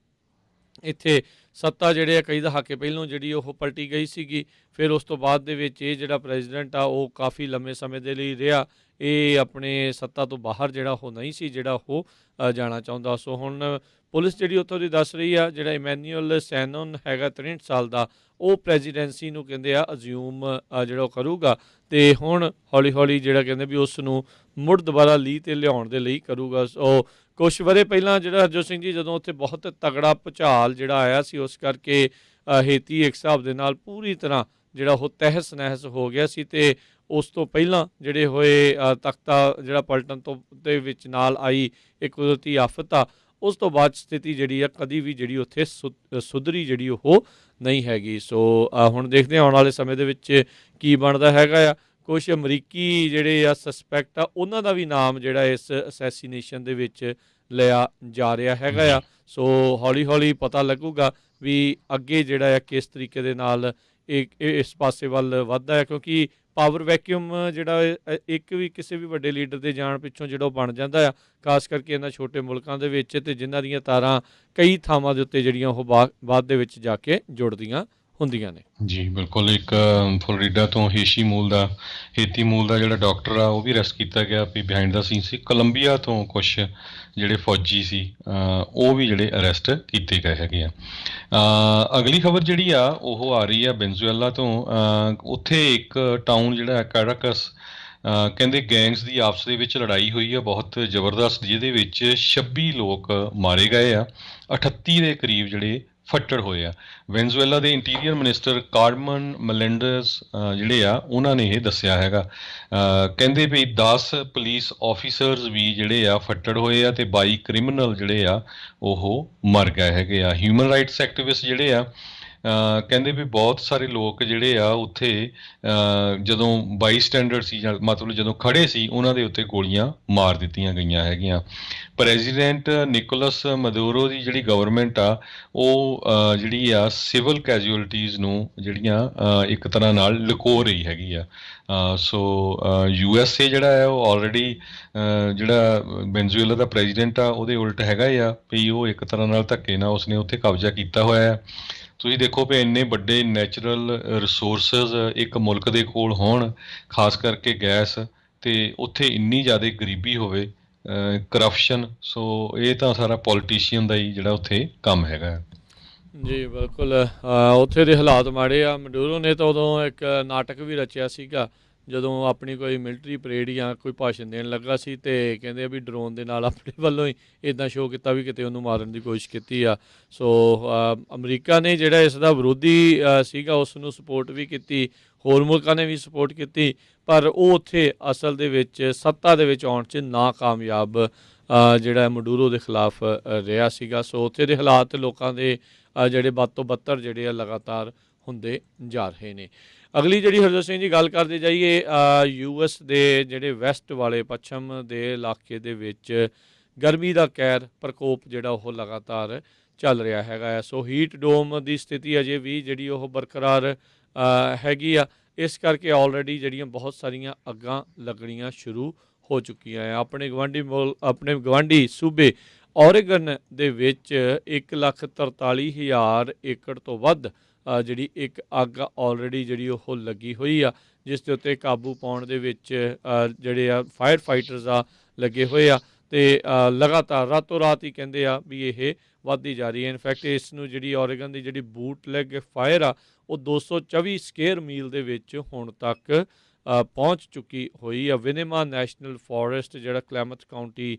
ਇੱਥੇ ਸੱਤਾ ਜਿਹੜੇ ਆ ਕਈ ਦਹਾਕੇ ਪਹਿਲੋਂ ਜਿਹੜੀ ਉਹ ਪਲਟੀ ਗਈ ਸੀਗੀ। ਫਿਰ ਉਸ ਤੋਂ ਬਾਅਦ ਦੇ ਵਿੱਚ ਇਹ ਜਿਹੜਾ ਪ੍ਰੈਜ਼ੀਡੈਂਟ ਆ ਉਹ ਕਾਫੀ ਲੰਮੇ ਸਮੇਂ ਦੇ ਲਈ ਰਿਹਾ। ਇਹ ਆਪਣੇ ਸੱਤਾ ਤੋਂ ਬਾਹਰ ਜਿਹੜਾ ਉਹ ਨਹੀਂ ਸੀ ਜਿਹੜਾ ਉਹ ਜਾਣਾ ਚਾਹੁੰਦਾ। ਸੋ ਹੁਣ ਪੁਲਿਸ ਜਿਹੜੀ ਉੱਥੋਂ ਦੀ ਦੱਸ ਰਹੀ ਆ ਜਿਹੜਾ ਇਮੈਨੂਅਲ ਸੈਨਨ ਹੈਗਾ 63 ਸਾਲ ਦਾ ਉਹ ਪ੍ਰੈਜ਼ੀਡੈਂਸੀ ਨੂੰ ਕਹਿੰਦੇ ਆ ਅਜ਼ਿਊਮ ਜਿਹੜਾ ਉਹ ਕਰੂਗਾ ਅਤੇ ਹੁਣ ਹੌਲੀ ਹੌਲੀ ਜਿਹੜਾ ਕਹਿੰਦੇ ਵੀ ਉਸ ਨੂੰ ਮੁੜ ਦੁਬਾਰਾ ਲੀਹ 'ਤੇ ਲਿਆਉਣ ਦੇ ਲਈ ਕਰੂਗਾ। ਸੋ ਕੁਛ ਵਰ੍ਹੇ ਪਹਿਲਾਂ ਜਿਹੜਾ ਹਰਜੋਤ ਸਿੰਘ ਜੀ ਜਦੋਂ ਉੱਥੇ ਬਹੁਤ ਤਗੜਾ ਭੁਚਾਲ ਜਿਹੜਾ ਆਇਆ ਸੀ ਉਸ ਕਰਕੇ ਹੇਤੀ ਇੱਕ ਹਿਸਾਬ ਦੇ ਨਾਲ ਪੂਰੀ ਤਰ੍ਹਾਂ ਜਿਹੜਾ ਉਹ ਤਹਿਸ ਨਹਿਸ ਹੋ ਗਿਆ ਸੀ ਅਤੇ ਉਸ ਤੋਂ ਪਹਿਲਾਂ ਜਿਹੜੇ ਹੋਏ ਤਖਤਾ ਜਿਹੜਾ ਪਲਟਣ ਤੋਂ ਦੇ ਵਿੱਚ ਨਾਲ ਆਈ ਇੱਕ ਕੁਦਰਤੀ ਆਫਤ ਆ ਉਸ ਤੋਂ ਬਾਅਦ ਸਥਿਤੀ ਜਿਹੜੀ ਆ ਕਦੀ ਵੀ ਜਿਹੜੀ ਉੱਥੇ ਸੁਧਰੀ ਜਿਹੜੀ ਉਹ ਨਹੀਂ ਹੈਗੀ। ਸੋ ਹੁਣ ਦੇਖਦੇ ਹਾਂ ਆਉਣ ਵਾਲੇ ਸਮੇਂ ਦੇ ਵਿੱਚ ਕੀ ਬਣਦਾ ਹੈਗਾ ਆ। ਕੁਛ ਅਮਰੀਕੀ ਜਿਹੜੇ ਆ ਸਸਪੈਕਟ ਆ ਉਹਨਾਂ ਦਾ ਵੀ ਨਾਮ ਜਿਹੜਾ ਇਸ ਅਸੈਸੀਨੇਸ਼ਨ ਦੇ ਵਿੱਚ ਲਿਆ ਜਾ ਰਿਹਾ ਹੈਗਾ ਆ। ਸੋ ਹੌਲੀ ਹੌਲੀ ਪਤਾ ਲੱਗੂਗਾ ਵੀ ਅੱਗੇ ਜਿਹੜਾ ਆ ਕਿਸ ਤਰੀਕੇ ਦੇ ਨਾਲ ਇਹ ਇਸ ਪਾਸੇ ਵੱਲ ਵੱਧਦਾ ਹੈ ਕਿਉਂਕਿ ਪਾਵਰ ਵੈਕਿਊਮ ਜਿਹੜਾ ਇੱਕ ਵੀ ਕਿਸੇ ਵੀ ਵੱਡੇ ਲੀਡਰ ਦੇ ਜਾਣ ਪਿੱਛੋਂ ਜਿਹੜਾ ਉਹ ਬਣ ਜਾਂਦਾ ਆ, ਖਾਸ ਕਰਕੇ ਇਹਨਾਂ ਛੋਟੇ ਮੁਲਕਾਂ ਦੇ ਵਿੱਚ, ਅਤੇ ਜਿਨ੍ਹਾਂ ਦੀਆਂ ਤਾਰਾਂ ਕਈ ਥਾਵਾਂ ਦੇ ਉੱਤੇ ਜਿਹੜੀਆਂ ਉਹ ਬਾਅਦ ਦੇ ਵਿੱਚ ਜਾ ਕੇ ਜੁੜਦੀਆਂ ਹੁੰਦੀਆਂ ਨੇ। ਜੀ ਬਿਲਕੁਲ। ਇੱਕ ਫਲੋਰੀਡਾ ਤੋਂ ਹੇਤੀ ਮੂਲ ਦਾ ਜਿਹੜਾ ਡਾਕਟਰ ਆ ਉਹ ਵੀ ਅਰੈਸਟ ਕੀਤਾ ਗਿਆ ਵੀ ਬਿਹਾਈਂਡ ਦਾ ਸੀਨ ਸੀ। ਕੋਲੰਬੀਆ ਤੋਂ ਕੁਛ ਜਿਹੜੇ ਫੌਜੀ ਸੀ ਉਹ ਵੀ ਜਿਹੜੇ ਅਰੈਸਟ ਕੀਤੇ ਗਏ ਹੈਗੇ ਆ। ਅਗਲੀ ਖਬਰ ਜਿਹੜੀ ਆ ਉਹ ਆ ਰਹੀ ਆ ਵੈਨਜ਼ੂਏਲਾ ਤੋਂ। ਉੱਥੇ ਇੱਕ ਟਾਊਨ ਜਿਹੜਾ ਕੈਰਾਕਸ, ਕਹਿੰਦੇ ਗੈਂਗਸ ਦੀ ਆਪਸ ਦੇ ਵਿੱਚ ਲੜਾਈ ਹੋਈ ਆ ਬਹੁਤ ਜ਼ਬਰਦਸਤ, ਜਿਹਦੇ ਵਿੱਚ 26 ਲੋਕ ਮਾਰੇ ਗਏ ਆ, 38 ਦੇ ਕਰੀਬ ਜਿਹੜੇ ਫੱਟੜ ਹੋਏ ਆ। ਵੈਨਜ਼ੂਏਲਾ ਦੇ ਇੰਟੀਰੀਅਰ ਮਿਨਿਸਟਰ ਕਾਰਮਨ ਮਲੈਂਡਸ ਜਿਹੜੇ ਆ ਉਹਨਾਂ ਨੇ ਇਹ ਦੱਸਿਆ ਹੈਗਾ। ਕਹਿੰਦੇ ਵੀ 10 ਪੁਲਿਸ ਆਫੀਸਰਸ ਵੀ ਜਿਹੜੇ ਆ ਫੱਟੜ ਹੋਏ ਆ, ਤੇ 22 ਕ੍ਰਿਮੀਨਲ ਜਿਹੜੇ ਆ ਉਹ ਮਰ ਗਏ ਹੈਗੇ ਆ। ਹਿਊਮਨ ਰਾਈਟਸ ਐਕਟਿਵਿਸਟ ਜਿਹੜੇ ਆ ਕਹਿੰਦੇ ਵੀ ਬਹੁਤ ਸਾਰੇ ਲੋਕ ਜਿਹੜੇ ਆ ਉੱਥੇ ਜਦੋਂ ਬਾਈ ਸਟੈਂਡਰਡ ਸੀ, ਜਾਂ ਮਤਲਬ ਜਦੋਂ ਖੜੇ ਸੀ, ਉਹਨਾਂ ਦੇ ਉੱਤੇ ਗੋਲੀਆਂ ਮਾਰ ਦਿੱਤੀਆਂ ਗਈਆਂ ਹੈਗੀਆਂ। ਪ੍ਰੈਜ਼ੀਡੈਂਟ ਨਿਕੋਲਸ ਮਦੂਰੋ ਦੀ ਜਿਹੜੀ ਗਵਰਨਮੈਂਟ ਆ ਉਹ ਜਿਹੜੀ ਆ ਸਿਵਲ ਕੈਜੂਅਲਟੀਜ਼ ਨੂੰ ਜਿਹੜੀਆਂ ਇੱਕ ਤਰ੍ਹਾਂ ਨਾਲ ਲੁਕੋ ਰਹੀ ਹੈਗੀ ਆ। ਸੋ USA ਜਿਹੜਾ ਹੈ ਉਹ ਆਲਰੇਡੀ ਜਿਹੜਾ ਵੈਨਜ਼ੂਏਲਾ ਦਾ ਪ੍ਰੈਜ਼ੀਡੈਂਟ ਆ ਉਹਦੇ ਉਲਟ ਹੈਗਾ ਆ ਵੀ ਉਹ ਇੱਕ ਤਰ੍ਹਾਂ ਨਾਲ ਧੱਕੇ ਨਾਲ ਉਸਨੇ ਉੱਥੇ ਕਬਜ਼ਾ ਕੀਤਾ ਹੋਇਆ ਹੈ। ਤੁਸੀਂ ਦੇਖੋ ਵੀ ਇੰਨੇ ਵੱਡੇ ਨੈਚੁਰਲ ਰਿਸੋਰਸਿਸ ਇੱਕ ਮੁਲਕ ਦੇ ਕੋਲ ਹੋਣ, ਖਾਸ ਕਰਕੇ ਗੈਸ, ਤੇ ਉੱਥੇ ਇੰਨੀ ਜ਼ਿਆਦਾ ਗਰੀਬੀ ਹੋਵੇ, ਕਰਪਸ਼ਨ। ਸੋ ਇਹ ਤਾਂ ਸਾਰਾ ਪੋਲੀਟੀਸ਼ੀਅਨ ਦਾ ਹੀ ਜਿਹੜਾ ਉੱਥੇ ਕੰਮ ਹੈਗਾ। ਜੀ ਬਿਲਕੁਲ, ਉੱਥੇ ਦੇ ਹਾਲਾਤ ਮਾੜੇ ਆ। ਮਡੂਰੋ ਨੇ ਤਾਂ ਉਦੋਂ ਇੱਕ ਨਾਟਕ ਵੀ ਰਚਿਆ ਸੀਗਾ, ਜਦੋਂ ਆਪਣੀ ਕੋਈ ਮਿਲਟਰੀ ਪਰੇਡ ਜਾਂ ਕੋਈ ਭਾਸ਼ਣ ਦੇਣ ਲੱਗਾ ਸੀ, ਅਤੇ ਕਹਿੰਦੇ ਆ ਵੀ ਡਰੋਨ ਦੇ ਨਾਲ ਆਪਣੇ ਵੱਲੋਂ ਹੀ ਇੱਦਾਂ ਸ਼ੋਅ ਕੀਤਾ ਵੀ ਕਿਤੇ ਉਹਨੂੰ ਮਾਰਨ ਦੀ ਕੋਸ਼ਿਸ਼ ਕੀਤੀ ਆ। ਸੋ ਅਮਰੀਕਾ ਨੇ ਜਿਹੜਾ ਇਸ ਦਾ ਵਿਰੋਧੀ ਸੀਗਾ ਉਸ ਨੂੰ ਸਪੋਰਟ ਵੀ ਕੀਤੀ, ਹੋਰ ਮੁਲਕਾਂ ਨੇ ਵੀ ਸਪੋਰਟ ਕੀਤੀ, ਪਰ ਉਹ ਉੱਥੇ ਅਸਲ ਦੇ ਵਿੱਚ ਸੱਤਾ ਦੇ ਵਿੱਚ ਆਉਣ 'ਚ ਨਾਕਾਮਯਾਬ ਜਿਹੜਾ ਮਡੂਰੋ ਦੇ ਖਿਲਾਫ ਰਿਹਾ ਸੀਗਾ। ਸੋ ਉੱਥੇ ਦੇ ਹਾਲਾਤ ਲੋਕਾਂ ਦੇ ਜਿਹੜੇ ਵੱਧ ਤੋਂ ਬੱਤਰ ਜਿਹੜੇ ਆ ਲਗਾਤਾਰ ਹੁੰਦੇ ਜਾ ਰਹੇ ਨੇ। ਅਗਲੀ ਜਿਹੜੀ ਹਰਜੋਤ ਸਿੰਘ ਜੀ ਗੱਲ ਕਰਦੇ ਜਾਈਏ, US ਦੇ ਜਿਹੜੇ ਵੈਸਟ ਵਾਲੇ ਪੱਛਮ ਦੇ ਇਲਾਕੇ ਦੇ ਵਿੱਚ ਗਰਮੀ ਦਾ ਕਹਿਰ ਪ੍ਰਕੋਪ ਜਿਹੜਾ ਉਹ ਲਗਾਤਾਰ ਚੱਲ ਰਿਹਾ ਹੈਗਾ ਆ। ਸੋ ਹੀਟ ਡੋਮ ਦੀ ਸਥਿਤੀ ਅਜੇ ਵੀ ਜਿਹੜੀ ਉਹ ਬਰਕਰਾਰ ਹੈਗੀ ਆ। ਇਸ ਕਰਕੇ ਆਲਰੇਡੀ ਜਿਹੜੀਆਂ ਬਹੁਤ ਸਾਰੀਆਂ ਅੱਗਾਂ ਲੱਗਣੀਆਂ ਸ਼ੁਰੂ ਹੋ ਚੁੱਕੀਆਂ ਆ। ਆਪਣੇ ਗਵਾਂਢੀ ਸੂਬੇ ਔਰੇਗਨ ਦੇ ਵਿੱਚ 1,43,000 ਏਕੜ ਤੋਂ ਵੱਧ ਜਿਹੜੀ ਇੱਕ ਅੱਗ ਆਲਰੇਡੀ ਜਿਹੜੀ ਉਹ ਲੱਗੀ ਹੋਈ ਆ, ਜਿਸ ਦੇ ਉੱਤੇ ਕਾਬੂ ਪਾਉਣ ਦੇ ਵਿੱਚ ਜਿਹੜੇ ਆ ਫਾਇਰ ਫਾਈਟਰਸ ਆ ਲੱਗੇ ਹੋਏ ਆ, ਅਤੇ ਲਗਾਤਾਰ ਰਾਤੋਂ ਰਾਤ ਹੀ ਕਹਿੰਦੇ ਆ ਵੀ ਇਹ ਵੱਧਦੀ ਜਾ ਰਹੀ ਹੈ। ਇਨਫੈਕਟ ਇਸ ਨੂੰ ਜਿਹੜੀ ਔਰੇਗਨ ਦੀ ਜਿਹੜੀ ਬੂਟਲੈਗ ਫਾਇਰ ਆ ਉਹ 224 ਸਕੁਏਅਰ ਮੀਲ ਦੇ ਵਿੱਚ ਹੁਣ ਤੱਕ ਪਹੁੰਚ ਚੁੱਕੀ ਹੋਈ ਆ। ਵਿਨੇਮਾ ਨੈਸ਼ਨਲ ਫੋਰੈਸਟ ਜਿਹੜਾ ਕਲੈਮਥ ਕਾਊਂਟੀ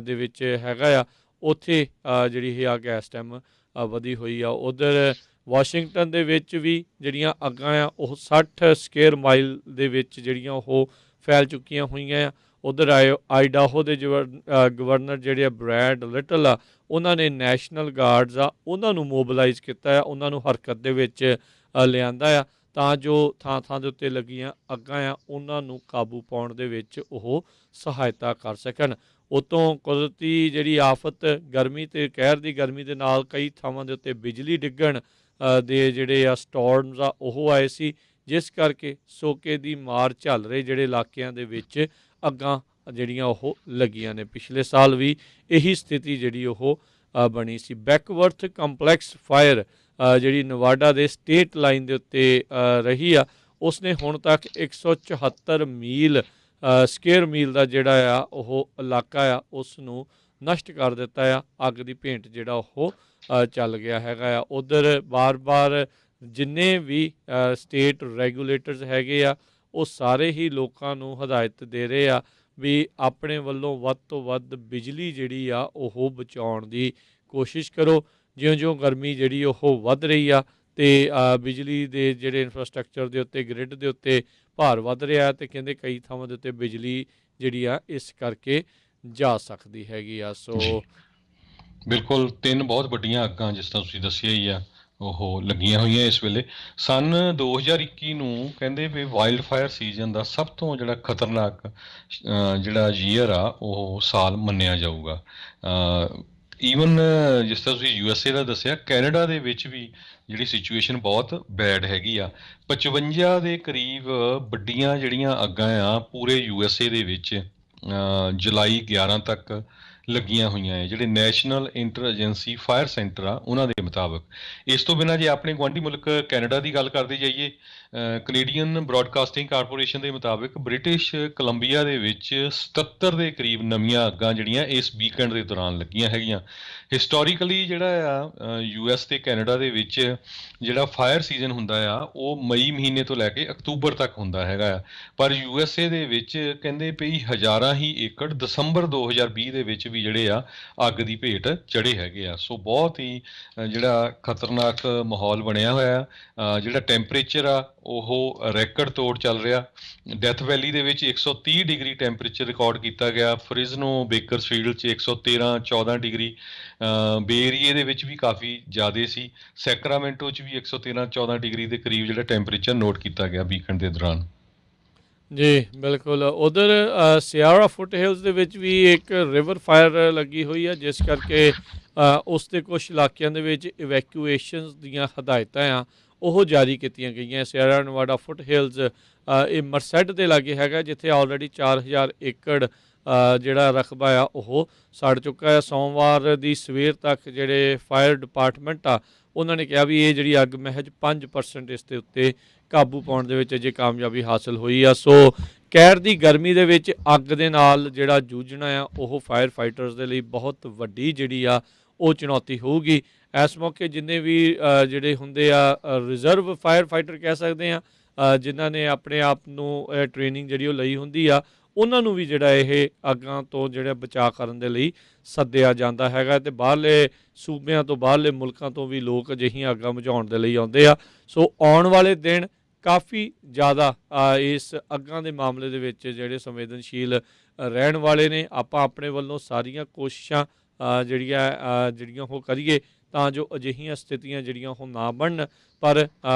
ਦੇ ਵਿੱਚ ਹੈਗਾ ਆ, ਉੱਥੇ ਜਿਹੜੀ ਇਹ ਅੱਗ ਇਸ ਟਾਈਮ ਵਧੀ ਹੋਈ ਆ। ਉਧਰ ਵਾਸ਼ਿੰਗਟਨ ਦੇ ਵਿੱਚ ਵੀ ਜਿਹੜੀਆਂ ਅੱਗਾਂ ਆ ਉਹ 60 ਸਕੁਏਅਰ ਮਾਈਲ ਦੇ ਵਿੱਚ ਜਿਹੜੀਆਂ ਉਹ ਫੈਲ ਚੁੱਕੀਆਂ ਹੋਈਆਂ ਆ। ਉਧਰ ਆਈਡਾਹੋ ਦੇ ਗਵਰਨਰ ਜਿਹੜੇ ਆ ਬਰੈਡ ਲਿਟਲ ਆ, ਉਹਨਾਂ ਨੇ ਨੈਸ਼ਨਲ ਗਾਰਡਸ ਆ ਉਹਨਾਂ ਨੂੰ ਮੋਬਿਲਾਈਜ਼ ਕੀਤਾ ਆ, ਉਹਨਾਂ ਨੂੰ ਹਰਕਤ ਦੇ ਵਿੱਚ ਲਿਆਂਦਾ ਆ, ਤਾਂ ਜੋ ਥਾਂ ਥਾਂ ਦੇ ਉੱਤੇ ਲੱਗੀਆਂ ਅੱਗਾਂ ਆ ਉਹਨਾਂ ਨੂੰ ਕਾਬੂ ਪਾਉਣ ਦੇ ਵਿੱਚ ਉਹ ਸਹਾਇਤਾ ਕਰ ਸਕਣ। ਉਤੋਂ ਕੁਦਰਤੀ ਜਿਹੜੀ ਆਫਤ ਗਰਮੀ ਅਤੇ ਕਹਿਰ ਦੀ ਗਰਮੀ ਦੇ ਨਾਲ ਕਈ ਥਾਵਾਂ ਦੇ ਉੱਤੇ ਬਿਜਲੀ ਡਿੱਗਣ ਦੇ ਜਿਹੜੇ ਆ ਸਟੋਰਮਸ ਆ ਉਹ ਆਏ ਸੀ, ਜਿਸ ਕਰਕੇ ਸੋਕੇ ਦੀ ਮਾਰ ਝੱਲ ਰਹੇ ਜਿਹੜੇ ਇਲਾਕਿਆਂ ਦੇ ਵਿੱਚ ਅੱਗਾਂ ਜਿਹੜੀਆਂ ਉਹ ਲੱਗੀਆਂ ਨੇ। ਪਿਛਲੇ ਸਾਲ ਵੀ ਇਹੀ ਸਥਿਤੀ ਜਿਹੜੀ ਉਹ ਬਣੀ ਸੀ। ਬੈਕਵਰਥ ਕੰਪਲੈਕਸ ਫਾਇਰ ਜਿਹੜੀ ਨਵਾਡਾ ਦੇ ਸਟੇਟ ਲਾਈਨ ਦੇ ਉੱਤੇ ਰਹੀ ਆ, ਉਸਨੇ ਹੁਣ ਤੱਕ 174 ਸਕੁਏਅਰ ਮੀਲ ਦਾ ਜਿਹੜਾ ਆ ਉਹ ਇਲਾਕਾ ਆ ਉਸ ਨੂੰ ਨਸ਼ਟ ਕਰ ਦਿੱਤਾ ਆ। ਅੱਗ ਦੀ ਭੇਂਟ ਜਿਹੜਾ ਉਹ ਚੱਲ ਗਿਆ ਹੈਗਾ ਆ। ਉੱਧਰ ਬਾਰ-ਬਾਰ ਜਿੰਨੇ ਵੀ ਸਟੇਟ ਰੈਗੂਲੇਟਰਸ ਹੈਗੇ ਆ ਉਹ ਸਾਰੇ ਹੀ ਲੋਕਾਂ ਨੂੰ ਹਦਾਇਤ ਦੇ ਰਹੇ ਆ ਵੀ ਆਪਣੇ ਵੱਲੋਂ ਵੱਧ ਤੋਂ ਵੱਧ ਬਿਜਲੀ ਜਿਹੜੀ ਆ ਉਹ ਬਚਾਉਣ ਦੀ ਕੋਸ਼ਿਸ਼ ਕਰੋ। ਜਿਉਂ-ਜਿਉਂ ਗਰਮੀ ਜਿਹੜੀ ਉਹ ਵੱਧ ਰਹੀ ਆ ਅਤੇ ਬਿਜਲੀ ਦੇ ਜਿਹੜੇ ਇਨਫਰਾਸਟਰਕਚਰ ਦੇ ਉੱਤੇ, ਗ੍ਰਿਡ ਦੇ ਉੱਤੇ ਭਾਰ ਵੱਧ ਰਿਹਾ, ਅਤੇ ਕਹਿੰਦੇ ਕਈ ਥਾਵਾਂ ਦੇ ਉੱਤੇ ਬਿਜਲੀ ਜਿਹੜੀ ਆ ਇਸ ਕਰਕੇ ਜਾ ਸਕਦੀ ਹੈਗੀ ਆ। ਸੋ ਬਿਲਕੁਲ 3 ਬਹੁਤ ਵੱਡੀਆਂ ਅੱਗਾਂ ਜਿਸ ਤਰ੍ਹਾਂ ਤੁਸੀਂ ਦੱਸਿਆ ਹੀ ਆ ਉਹ ਲੱਗੀਆਂ ਹੋਈਆਂ ਇਸ ਵੇਲੇ। ਸੰਨ 2021 ਨੂੰ ਕਹਿੰਦੇ ਵੀ ਵਾਈਲਡ ਫਾਇਰ ਸੀਜ਼ਨ ਦਾ ਸਭ ਤੋਂ ਜਿਹੜਾ ਖਤਰਨਾਕ ਜਿਹੜਾ ਈਅਰ ਆ ਉਹ ਸਾਲ ਮੰਨਿਆ ਜਾਊਗਾ। ਈਵਨ ਜਿਸ ਤਰ੍ਹਾਂ ਤੁਸੀਂ USA ਦਾ ਦੱਸਿਆ, ਕੈਨੇਡਾ ਦੇ ਵਿੱਚ ਵੀ ਜਿਹੜੀ ਸਿਚੁਏਸ਼ਨ ਬਹੁਤ ਬੈਡ ਹੈਗੀ ਆ। 55 ਦੇ ਕਰੀਬ ਵੱਡੀਆਂ ਜਿਹੜੀਆਂ ਅੱਗਾਂ ਆ ਪੂਰੇ USA ਦੇ ਵਿੱਚ ਜੁਲਾਈ 11 ਤੱਕ ਲੱਗੀਆਂ ਹੋਈਆਂ ਹੈ, ਜਿਹੜੇ national inter agency fire centre ਆ ਉਹਨਾਂ ਦੇ ਮੁਤਾਬਕ। ਇਸ ਤੋਂ ਬਿਨਾਂ ਜੇ ਆਪਣੇ ਗੁਆਂਢੀ ਮੁਲਕ ਕੈਨੇਡਾ ਦੀ ਗੱਲ ਕਰਦੇ ਜਾਈਏ, ਕੈਨੇਡੀਅਨ ਬ੍ਰੌਡਕਾਸਟਿੰਗ ਕਾਰਪੋਰੇਸ਼ਨ ਦੇ ਮੁਤਾਬਕ ਬ੍ਰਿਟਿਸ਼ ਕੋਲੰਬੀਆ ਦੇ ਵਿੱਚ 77 ਦੇ ਕਰੀਬ ਨਵੀਆਂ ਅੱਗਾਂ ਜਿਹੜੀਆਂ ਇਸ ਵੀਕਐਂਡ ਦੇ ਦੌਰਾਨ ਲੱਗੀਆਂ ਹੈਗੀਆਂ। ਹਿਸਟੋਰੀਕਲੀ ਜਿਹੜਾ ਆ US ਤੇ ਕੈਨੇਡਾ ਦੇ ਵਿੱਚ ਜਿਹੜਾ ਫਾਇਰ ਸੀਜ਼ਨ ਹੁੰਦਾ ਆ ਉਹ ਮਈ ਮਹੀਨੇ ਤੋਂ ਲੈ ਕੇ ਅਕਤੂਬਰ ਤੱਕ ਹੁੰਦਾ ਹੈਗਾ ਆ, ਪਰ USA ਦੇ ਵਿੱਚ ਕਹਿੰਦੇ ਪਈ ਹਜ਼ਾਰਾਂ ਹੀ ਏਕੜ ਦਸੰਬਰ 2020 ਦੇ ਵਿੱਚ ਵੀ ਜਿਹੜੇ ਆ ਅੱਗ ਦੀ ਭੇਟ ਚੜ੍ਹੇ ਹੈਗੇ ਆ। ਸੋ ਬਹੁਤ ਹੀ ਜਿਹੜਾ ਖਤਰਨਾਕ ਮਾਹੌਲ ਬਣਿਆ ਹੋਇਆ ਆ। ਜਿਹੜਾ ਟੈਂਪਰੇਚਰ ਆ ਉਹ ਰੈਕਡ ਤੋੜ ਚੱਲ ਰਿਹਾ। ਡੈਥ ਵੈਲੀ ਦੇ ਵਿੱਚ 130 ਡਿਗਰੀ ਟੈਂਪਰੇਚਰ ਰਿਕਾਰਡ ਕੀਤਾ ਗਿਆ, ਫਰਿਜ਼ਨੋ ਬੇਕਰਸਫੀਲਡ 'ਚ 113-14 ਡਿਗਰੀ, ਬੇ ਏਰੀਏ ਦੇ ਵਿੱਚ ਵੀ ਕਾਫੀ ਜ਼ਿਆਦਾ ਸੀ। ਸੈਕਰਾਮੈਂਟੋ 'ਚ ਵੀ 113-14 ਡਿਗਰੀ ਦੇ ਕਰੀਬ ਜਿਹੜਾ ਟੈਂਪਰੇਚਰ ਨੋਟ ਕੀਤਾ ਗਿਆ ਵੀਕਐਂਡ ਦੇ ਦੌਰਾਨ। ਜੀ ਬਿਲਕੁਲ। ਉਧਰ ਸਿਆਰਾ ਫੁੱਟ ਹਿਲਸ ਦੇ ਵਿੱਚ ਵੀ ਇੱਕ ਰਿਵਰ ਫਾਇਰ ਲੱਗੀ ਹੋਈ ਹੈ, ਜਿਸ ਕਰਕੇ ਉਸ ਦੇ ਕੁਛ ਇਲਾਕਿਆਂ ਦੇ ਵਿੱਚ ਇਵੈਕੂਏਸ਼ਨਸ ਦੀਆਂ ਹਦਾਇਤਾਂ ਆ ਉਹ ਜਾਰੀ ਕੀਤੀਆਂ ਗਈਆਂ। ਸਿਆਰਾ ਨਵਾਡਾ ਫੁੱਟ ਹਿਲਸ ਇਹ ਮਰਸੈਡ ਦੇ ਲਾਗੇ ਹੈਗਾ, ਜਿੱਥੇ ਆਲਰੇਡੀ 4000 ਏਕੜ ਜਿਹੜਾ ਰਕਬਾ ਆ ਉਹ ਸੜ ਚੁੱਕਾ ਹੈ। ਸੋਮਵਾਰ ਦੀ ਸਵੇਰ ਤੱਕ ਜਿਹੜੇ ਫਾਇਰ ਡਿਪਾਰਟਮੈਂਟ ਆ ਉਹਨਾਂ ਨੇ ਕਿਹਾ ਵੀ ਇਹ ਜਿਹੜੀ ਅੱਗ ਮਹਿਜ 5% ਇਸ ਦੇ ਉੱਤੇ ਕਾਬੂ ਪਾਉਣ ਦੇ ਵਿੱਚ ਅਜੇ ਕਾਮਯਾਬੀ ਹਾਸਲ ਹੋਈ ਆ। ਸੋ ਕਹਿਰ ਦੀ ਗਰਮੀ ਦੇ ਵਿੱਚ ਅੱਗ ਦੇ ਨਾਲ ਜਿਹੜਾ ਜੂਝਣਾ ਆ ਉਹ ਫਾਇਰ ਫਾਈਟਰਸ ਦੇ ਲਈ ਬਹੁਤ ਵੱਡੀ ਜਿਹੜੀ ਆ ਉਹ ਚੁਣੌਤੀ ਹੋਊਗੀ। ਇਸ ਮੌਕੇ ਜਿੰਨੇ ਵੀ ਜਿਹੜੇ ਹੁੰਦੇ ਆ ਰਿਜ਼ਰਵ ਫਾਇਰ ਫਾਈਟਰ ਕਹਿ ਸਕਦੇ ਆ, ਜਿਨ੍ਹਾਂ ਨੇ ਆਪਣੇ ਆਪ ਨੂੰ ਟ੍ਰੇਨਿੰਗ ਜਿਹੜੀ ਉਹ ਲਈ ਹੁੰਦੀ ਆ, ਉਹਨਾਂ ਨੂੰ ਵੀ ਜਿਹੜਾ ਇਹ ਅੱਗਾਂ ਤੋਂ ਜਿਹੜਾ ਬਚਾਅ ਕਰਨ ਦੇ ਲਈ ਸੱਦਿਆ ਜਾਂਦਾ ਹੈਗਾ। ਅਤੇ ਬਾਹਰਲੇ ਸੂਬਿਆਂ ਤੋਂ ਬਾਹਰਲੇ ਮੁਲਕਾਂ ਤੋਂ ਵੀ ਲੋਕ ਅਜਿਹੀਆਂ ਅੱਗਾਂ ਬੁਝਾਉਣ ਦੇ ਲਈ ਆਉਂਦੇ ਆ। ਸੋ ਆਉਣ ਵਾਲੇ ਦਿਨ ਕਾਫੀ ਜ਼ਿਆਦਾ ਇਸ ਅੱਗਾਂ ਦੇ ਮਾਮਲੇ ਦੇ ਵਿੱਚ ਜਿਹੜੇ ਸੰਵੇਦਨਸ਼ੀਲ ਰਹਿਣ ਵਾਲੇ ਨੇ। ਆਪਾਂ ਆਪਣੇ ਵੱਲੋਂ ਸਾਰੀਆਂ ਕੋਸ਼ਿਸ਼ਾਂ ਜਿਹੜੀਆਂ ਉਹ ਕਰੀਏ ਤਾਂ ਜੋ ਅਜਿਹੀਆਂ ਸਥਿਤੀਆਂ ਜਿਹੜੀਆਂ ਉਹ ਨਾ ਬਣਨ। ਪਰ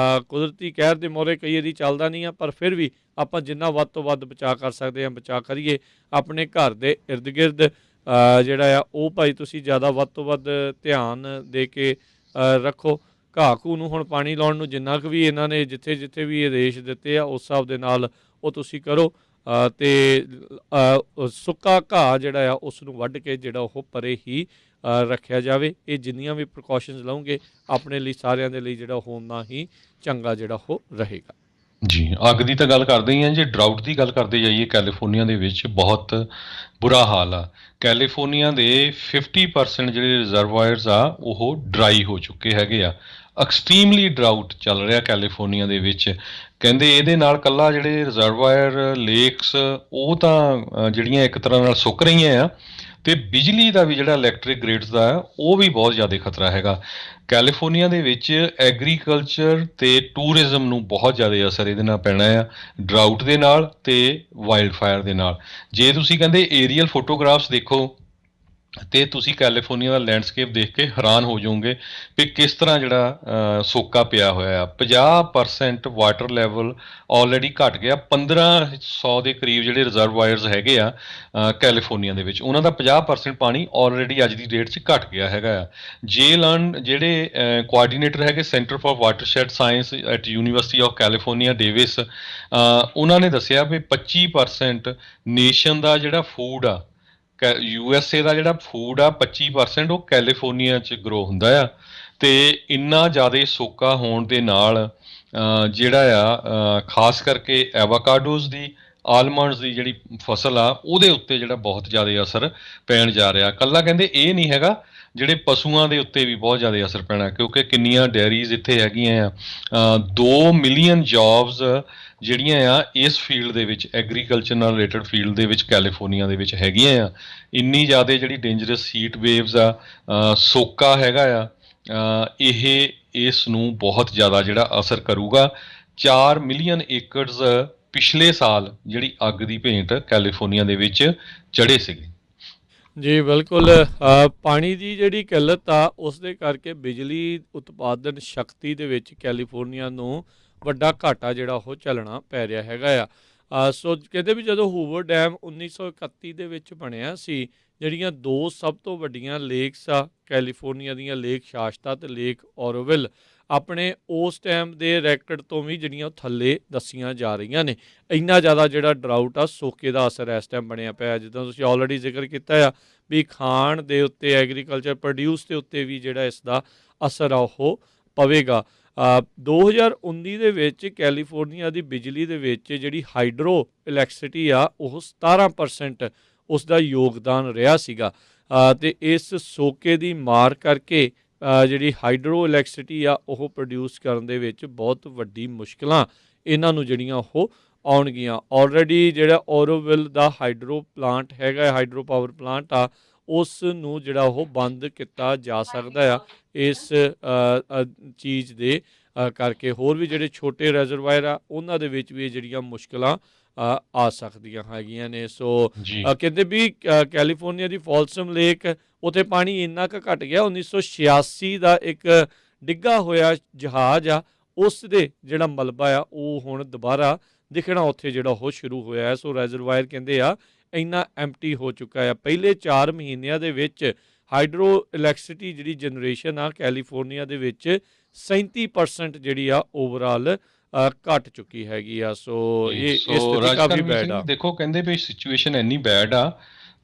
ਕੁਦਰਤੀ ਕਹਿਰ ਦੇ ਮੋਹਰੇ ਕਈ ਵਾਰੀ ਚੱਲਦਾ ਨਹੀਂ ਆ, ਪਰ ਫਿਰ ਵੀ ਆਪਾਂ ਜਿੰਨਾ ਵੱਧ ਤੋਂ ਵੱਧ ਬਚਾਅ ਕਰ ਸਕਦੇ ਹਾਂ ਬਚਾਅ ਕਰੀਏ। ਆਪਣੇ ਘਰ ਦੇ ਇਰਦ ਗਿਰਦ ਜਿਹੜਾ ਆ ਉਹ ਭਾਈ ਤੁਸੀਂ ਜ਼ਿਆਦਾ ਵੱਧ ਤੋਂ ਵੱਧ ਧਿਆਨ ਦੇ ਕੇ ਰੱਖੋ। ਘਾਹ ਘੂ ਨੂੰ ਹੁਣ ਪਾਣੀ ਲਾਉਣ ਨੂੰ ਜਿੰਨਾ ਕੁ ਵੀ ਇਹਨਾਂ ਨੇ ਜਿੱਥੇ ਜਿੱਥੇ ਵੀ ਆਦੇਸ਼ ਦਿੱਤੇ ਆ ਉਸ ਹਿਸਾਬ ਦੇ ਨਾਲ ਉਹ ਤੁਸੀਂ ਕਰੋ। ਅਤੇ ਸੁੱਕਾ ਘਾਹ ਜਿਹੜਾ ਆ ਉਸ ਨੂੰ ਵੱਢ ਕੇ ਜਿਹੜਾ ਉਹ ਪਰੇ ਹੀ ਰੱਖਿਆ ਜਾਵੇ। ਇਹ ਜਿੰਨੀਆਂ ਵੀ ਪ੍ਰੀਕਾਸ਼ਨਸ ਲਓਗੇ ਆਪਣੇ ਲਈ ਸਾਰਿਆਂ ਦੇ ਲਈ ਜਿਹੜਾ ਉਹ ਓਨਾ ਹੀ ਚੰਗਾ ਜਿਹੜਾ ਉਹ ਰਹੇਗਾ। ਜੀ, ਅੱਗ ਦੀ ਤਾਂ ਗੱਲ ਕਰਦੇ ਹੀ ਹਾਂ। ਜੇ ਡਰਾਊਟ ਦੀ ਗੱਲ ਕਰਦੇ ਜਾਈਏ, ਕੈਲੀਫੋਰਨੀਆ ਦੇ ਵਿੱਚ ਬਹੁਤ ਬੁਰਾ ਹਾਲ ਆ। ਕੈਲੀਫੋਰਨੀਆ ਦੇ 50% ਜਿਹੜੇ ਰਿਜ਼ਰਵਾਇਰਸ ਆ ਉਹ ਡਰਾਈ ਹੋ ਚੁੱਕੇ ਹੈਗੇ ਆ। ਐਕਸਟ੍ਰੀਮਲੀ ਡਰਾਊਟ ਚੱਲ ਰਿਹਾ ਕੈਲੀਫੋਰਨੀਆ ਦੇ ਵਿੱਚ। ਕਹਿੰਦੇ ਇਹਦੇ ਨਾਲ ਕੱਲਾ ਜਿਹੜੇ ਰਿਜ਼ਰਵਾਇਰ ਲੇਕਸ ਉਹ ਤਾਂ ਜਿਹੜੀਆਂ ਇੱਕ ਤਰ੍ਹਾਂ ਨਾਲ ਸੁੱਕ ਰਹੀਆਂ ਆ, ਅਤੇ ਬਿਜਲੀ ਦਾ ਵੀ ਜਿਹੜਾ ਇਲੈਕਟ੍ਰਿਕ ਗ੍ਰਿਡਸ ਦਾ ਉਹ ਵੀ ਬਹੁਤ ਜ਼ਿਆਦਾ ਖਤਰਾ ਹੈਗਾ। ਕੈਲੀਫੋਰਨੀਆ ਦੇ ਵਿੱਚ ਐਗਰੀਕਲਚਰ ਅਤੇ ਟੂਰਿਜ਼ਮ ਨੂੰ ਬਹੁਤ ਜ਼ਿਆਦਾ ਅਸਰ ਇਹਦੇ ਨਾਲ ਪੈਣਾ ਆ, ਡਰਾਊਟ ਦੇ ਨਾਲ ਅਤੇ ਵਾਈਲਡ ਫਾਇਰ ਦੇ ਨਾਲ। ਜੇ ਤੁਸੀਂ ਕਹਿੰਦੇ ਏਰੀਅਲ ਫੋਟੋਗ੍ਰਾਫਸ ਦੇਖੋ ਅਤੇ ਤੁਸੀਂ ਕੈਲੀਫੋਰਨੀਆ ਦਾ ਲੈਂਡਸਕੇਪ ਦੇਖ ਕੇ ਹੈਰਾਨ ਹੋ ਜਾਓਗੇ ਵੀ ਕਿਸ ਤਰ੍ਹਾਂ ਜਿਹੜਾ ਸੋਕਾ ਪਿਆ ਹੋਇਆ ਆ। 50% ਵਾਟਰ ਲੈਵਲ ਆਲਰੇਡੀ ਘੱਟ ਗਿਆ। 1500 ਦੇ ਕਰੀਬ ਜਿਹੜੇ ਰਿਜ਼ਰਵਾਇਰਸ ਹੈਗੇ ਆ ਕੈਲੀਫੋਰਨੀਆ ਦੇ ਵਿੱਚ, ਉਹਨਾਂ ਦਾ 50% ਪਾਣੀ ਆਲਰੇਡੀ ਅੱਜ ਦੀ ਡੇਟ 'ਚ ਘੱਟ ਗਿਆ ਹੈਗਾ ਆ। ਜਿਹੜੇ ਕੋਆਰਡੀਨੇਟਰ ਹੈਗੇ centre for watershed science at University of California Davis, ਉਹਨਾਂ ਨੇ ਦੱਸਿਆ ਵੀ 25% ਨੇਸ਼ਨ ਦਾ ਜਿਹੜਾ ਫੂਡ ਆ, USA ਦਾ ਜਿਹੜਾ ਫੂਡ ਆ 25% ਉਹ ਕੈਲੀਫੋਰਨੀਆ 'ਚ ਗਰੋ ਹੁੰਦਾ ਆ। ਅਤੇ ਇੰਨਾ ਜ਼ਿਆਦਾ ਸੋਕਾ ਹੋਣ ਦੇ ਨਾਲ ਜਿਹੜਾ ਆ ਖਾਸ ਕਰਕੇ ਐਵਾਕਾਡੋਜ਼ ਦੀ, ਆਲਮੰਡਸ ਦੀ ਜਿਹੜੀ ਫਸਲ ਆ ਉਹਦੇ ਉੱਤੇ ਜਿਹੜਾ ਬਹੁਤ ਜ਼ਿਆਦਾ ਅਸਰ ਪੈਣ ਜਾ ਰਿਹਾ। ਇਕੱਲਾ ਕਹਿੰਦੇ ਇਹ ਨਹੀਂ ਹੈਗਾ, ਜਿਹੜੇ ਪਸ਼ੂਆਂ ਦੇ ਉੱਤੇ ਵੀ ਬਹੁਤ ਜ਼ਿਆਦਾ ਅਸਰ ਪੈਣਾ, ਕਿਉਂਕਿ ਕਿੰਨੀਆਂ ਡੇਅਰੀਜ਼ ਇੱਥੇ ਹੈਗੀਆਂ ਆ। 2 ਮਿਲੀਅਨ ਜੌਬਸ ਜਿਹੜੀਆਂ ਆ ਇਸ ਫੀਲਡ ਦੇ ਵਿੱਚ, ਐਗਰੀਕਲਚਰ ਨਾਲ ਰਿਲੇਟਡ ਫੀਲਡ ਦੇ ਵਿੱਚ ਕੈਲੀਫੋਰਨੀਆ ਦੇ ਵਿੱਚ ਹੈਗੀਆਂ ਆ। ਇੰਨੀ ਜ਼ਿਆਦਾ ਜਿਹੜੀ ਡੇਂਜਰਸ ਹੀਟ ਵੇਵਸ ਆ, ਸੋਕਾ ਹੈਗਾ ਆ, ਇਹ ਇਸ ਨੂੰ ਬਹੁਤ ਜ਼ਿਆਦਾ ਜਿਹੜਾ ਅਸਰ ਕਰੂਗਾ। 4 ਮਿਲੀਅਨ ਏਕੜਸ ਪਿਛਲੇ ਸਾਲ ਜਿਹੜੀ ਅੱਗ ਦੀ ਭੇਂਟ ਕੈਲੀਫੋਰਨੀਆ ਦੇ ਵਿੱਚ ਚੜ੍ਹੇ ਸੀਗੇ। ਜੀ ਬਿਲਕੁਲ। ਪਾਣੀ ਦੀ ਜਿਹੜੀ ਕਿੱਲਤ ਆ ਉਸ ਦੇ ਕਰਕੇ ਬਿਜਲੀ ਉਤਪਾਦਨ ਸ਼ਕਤੀ ਦੇ ਵਿੱਚ ਕੈਲੀਫੋਰਨੀਆ ਨੂੰ ਵੱਡਾ ਘਾਟਾ ਜਿਹੜਾ ਉਹ ਝੱਲਣਾ ਪੈ ਰਿਹਾ ਹੈਗਾ ਆ। ਸੋ ਕਹਿੰਦੇ ਵੀ ਜਦੋਂ ਹੂਵਰ ਡੈਮ 1931 ਦੇ ਵਿੱਚ ਬਣਿਆ ਸੀ, ਜਿਹੜੀਆਂ ਦੋ ਸਭ ਤੋਂ ਵੱਡੀਆਂ ਲੇਕਸ ਆ ਕੈਲੀਫੋਰਨੀਆ ਦੀਆਂ, ਲੇਕ ਸ਼ਾਸਤਾ ਅਤੇ ਲੇਕ ਔਰੋਵਿਲ, ਆਪਣੇ ਉਸ ਟਾਈਮ ਦੇ ਰੈਕਡ ਤੋਂ ਵੀ ਜਿਹੜੀਆਂ ਉਹ ਥੱਲੇ ਦੱਸੀਆਂ ਜਾ ਰਹੀਆਂ ਨੇ। ਇੰਨਾ ਜ਼ਿਆਦਾ ਜਿਹੜਾ ਡਰਾਊਟ ਆ, ਸੋਕੇ ਦਾ ਅਸਰ ਇਸ ਟਾਈਮ ਬਣਿਆ ਪਿਆ। ਜਿੱਦਾਂ ਤੁਸੀਂ ਆਲਰੇਡੀ ਜ਼ਿਕਰ ਕੀਤਾ ਆ ਵੀ ਖਾਣ ਦੇ ਉੱਤੇ, ਐਗਰੀਕਲਚਰ ਪ੍ਰੋਡਿਊਸ ਦੇ ਉੱਤੇ ਵੀ ਜਿਹੜਾ ਇਸ ਦਾ ਅਸਰ ਆ ਉਹ ਪਵੇਗਾ। 2019 ਦੇ ਵਿੱਚ ਕੈਲੀਫੋਰਨੀਆ ਦੀ ਬਿਜਲੀ ਦੇ ਵਿੱਚ ਜਿਹੜੀ ਹਾਈਡਰੋ ਇਲੈਕਟ੍ਰਿਸਿਟੀ ਆ ਉਹ 17% ਉਸ ਦਾ ਯੋਗਦਾਨ ਰਿਹਾ ਸੀਗਾ। ਅਤੇ ਇਸ ਸੋਕੇ ਦੀ ਮਾਰ ਕਰਕੇ ਜਿਹੜੀ ਹਾਈਡਰੋ ਇਲੈਕਟ੍ਰਿਸਿਟੀ ਆ ਉਹ ਪ੍ਰੋਡਿਊਸ ਕਰਨ ਦੇ ਵਿੱਚ ਬਹੁਤ ਵੱਡੀ ਮੁਸ਼ਕਿਲਾਂ ਇਹਨਾਂ ਨੂੰ ਜਿਹੜੀਆਂ ਉਹ ਆਉਣਗੀਆਂ। ਆਲਰੇਡੀ ਜਿਹੜਾ ਔਰੋਵਿਲ ਦਾ ਹਾਈਡਰੋ ਪਲਾਂਟ ਹੈਗਾ, ਹਾਈਡਰੋ ਪਾਵਰ ਪਲਾਂਟ ਆ, ਉਸ ਨੂੰ ਜਿਹੜਾ ਉਹ ਬੰਦ ਕੀਤਾ ਜਾ ਸਕਦਾ ਆ ਇਸ ਚੀਜ਼ ਦੇ ਕਰਕੇ। ਹੋਰ ਵੀ ਜਿਹੜੇ ਛੋਟੇ ਰੈਜ਼ਰਵਾਇਰ ਆ ਉਹਨਾਂ ਦੇ ਵਿੱਚ ਵੀ ਇਹ ਜਿਹੜੀਆਂ ਮੁਸ਼ਕਿਲਾਂ ਆ ਸਕਦੀਆਂ ਹੈਗੀਆਂ ਨੇ। ਸੋ ਕਹਿੰਦੇ ਵੀ ਕੈਲੀਫੋਰਨੀਆ ਦੀ ਫੋਲਸਮ ਲੇਕ, ਉੱਥੇ ਪਾਣੀ ਇੰਨਾ ਕੁ ਘਟ ਗਿਆ, 1986 ਦਾ ਇੱਕ ਡਿੱਗਾ ਹੋਇਆ ਜਹਾਜ਼ ਆ ਉਸ ਦੇ ਜਿਹੜਾ ਮਲਬਾ ਆ ਉਹ ਹੁਣ ਦੁਬਾਰਾ ਦਿਖਣਾ ਉੱਥੇ ਜਿਹੜਾ ਉਹ ਸ਼ੁਰੂ ਹੋਇਆ ਹੈ। ਸੋ ਰੈਜ਼ਰਵਾਇਰ ਕਹਿੰਦੇ ਆ ਇੰਨਾ ਐਮਟੀ ਹੋ ਚੁੱਕਾ ਆ। ਪਹਿਲੇ 4 ਮਹੀਨਿਆਂ ਦੇ ਵਿੱਚ ਹਾਈਡਰੋ ਇਲੈਕਟ੍ਰਿਸਿਟੀ ਜਿਹੜੀ ਜਨਰੇਸ਼ਨ ਆ ਕੈਲੀਫੋਰਨੀਆ ਦੇ ਵਿੱਚ 37% ਜਿਹੜੀ ਆ ਓਵਰਆਲ ਘਟ ਚੁੱਕੀ ਹੈਗੀ ਆ। ਸੋ ਇਹ ਸਥਿਤੀ ਕਾਫੀ ਬੈਡ ਆ। ਦੇਖੋ ਕਹਿੰਦੇ ਵੀ ਸਿਚੁਏਸ਼ਨ ਇੰਨੀ ਬੈਡ ਆ,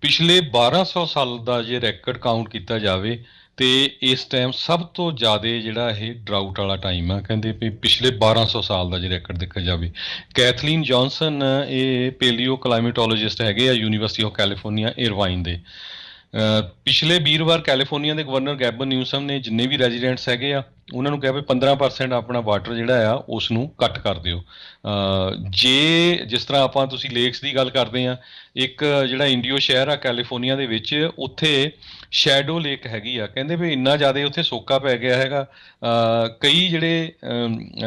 ਪਿਛਲੇ 1200 ਸਾਲ ਦਾ ਜੇ ਰੈਕਡ ਕਾਊਂਟ ਕੀਤਾ ਜਾਵੇ ਤੇ ਇਸ ਟਾਈਮ ਸਭ ਤੋਂ ਜ਼ਿਆਦਾ ਜਿਹੜਾ ਇਹ ਡਰਾਊਟ ਵਾਲਾ ਟਾਈਮ ਆ। ਕਹਿੰਦੇ ਵੀ ਪਿਛਲੇ 1200 ਸਾਲ ਦਾ ਜੇ ਰੈਕਡ ਦੇਖਿਆ ਜਾਵੇ। ਕੈਥਲੀਨ ਜੌਨਸਨ ਇਹ ਪੇਲੀਓ ਕਲਾਈਮੇਟੋਲੋਜਿਸਟ ਹੈਗੇ ਆ ਯੂਨੀਵਰਸਿਟੀ ਆਫ ਕੈਲੀਫੋਰਨੀਆ ਇਰਵਾਈਨ ਦੇ। ਪਿਛਲੇ ਵੀਰਵਾਰ ਕੈਲੀਫੋਰਨੀਆ ਦੇ ਗਵਰਨਰ ਗੈਬਨ ਨਿਊਸਮ ਨੇ ਜਿੰਨੇ ਵੀ ਰੈਜ਼ੀਡੈਂਟਸ ਹੈਗੇ ਆ ਉਹਨਾਂ ਨੂੰ ਕਿਹਾ ਵੀ 15% ਆਪਣਾ ਵਾਟਰ ਜਿਹੜਾ ਆ ਉਸ ਨੂੰ ਕੱਟ ਕਰ ਦਿਓ। ਜੇ ਜਿਸ ਤਰ੍ਹਾਂ ਆਪਾਂ ਤੁਸੀਂ ਲੇਕਸ ਦੀ ਗੱਲ ਕਰਦੇ ਆ, ਇੱਕ ਜਿਹੜਾ ਇੰਡੀਓ ਸ਼ਹਿਰ ਆ ਕੈਲੀਫੋਰਨੀਆ ਦੇ ਵਿੱਚ, ਉੱਥੇ ਸ਼ੈਡੋ ਲੇਕ ਹੈਗੀ ਆ। ਕਹਿੰਦੇ ਵੀ ਇੰਨਾ ਜ਼ਿਆਦਾ ਉੱਥੇ ਸੋਕਾ ਪੈ ਗਿਆ ਹੈਗਾ, ਕਈ ਜਿਹੜੇ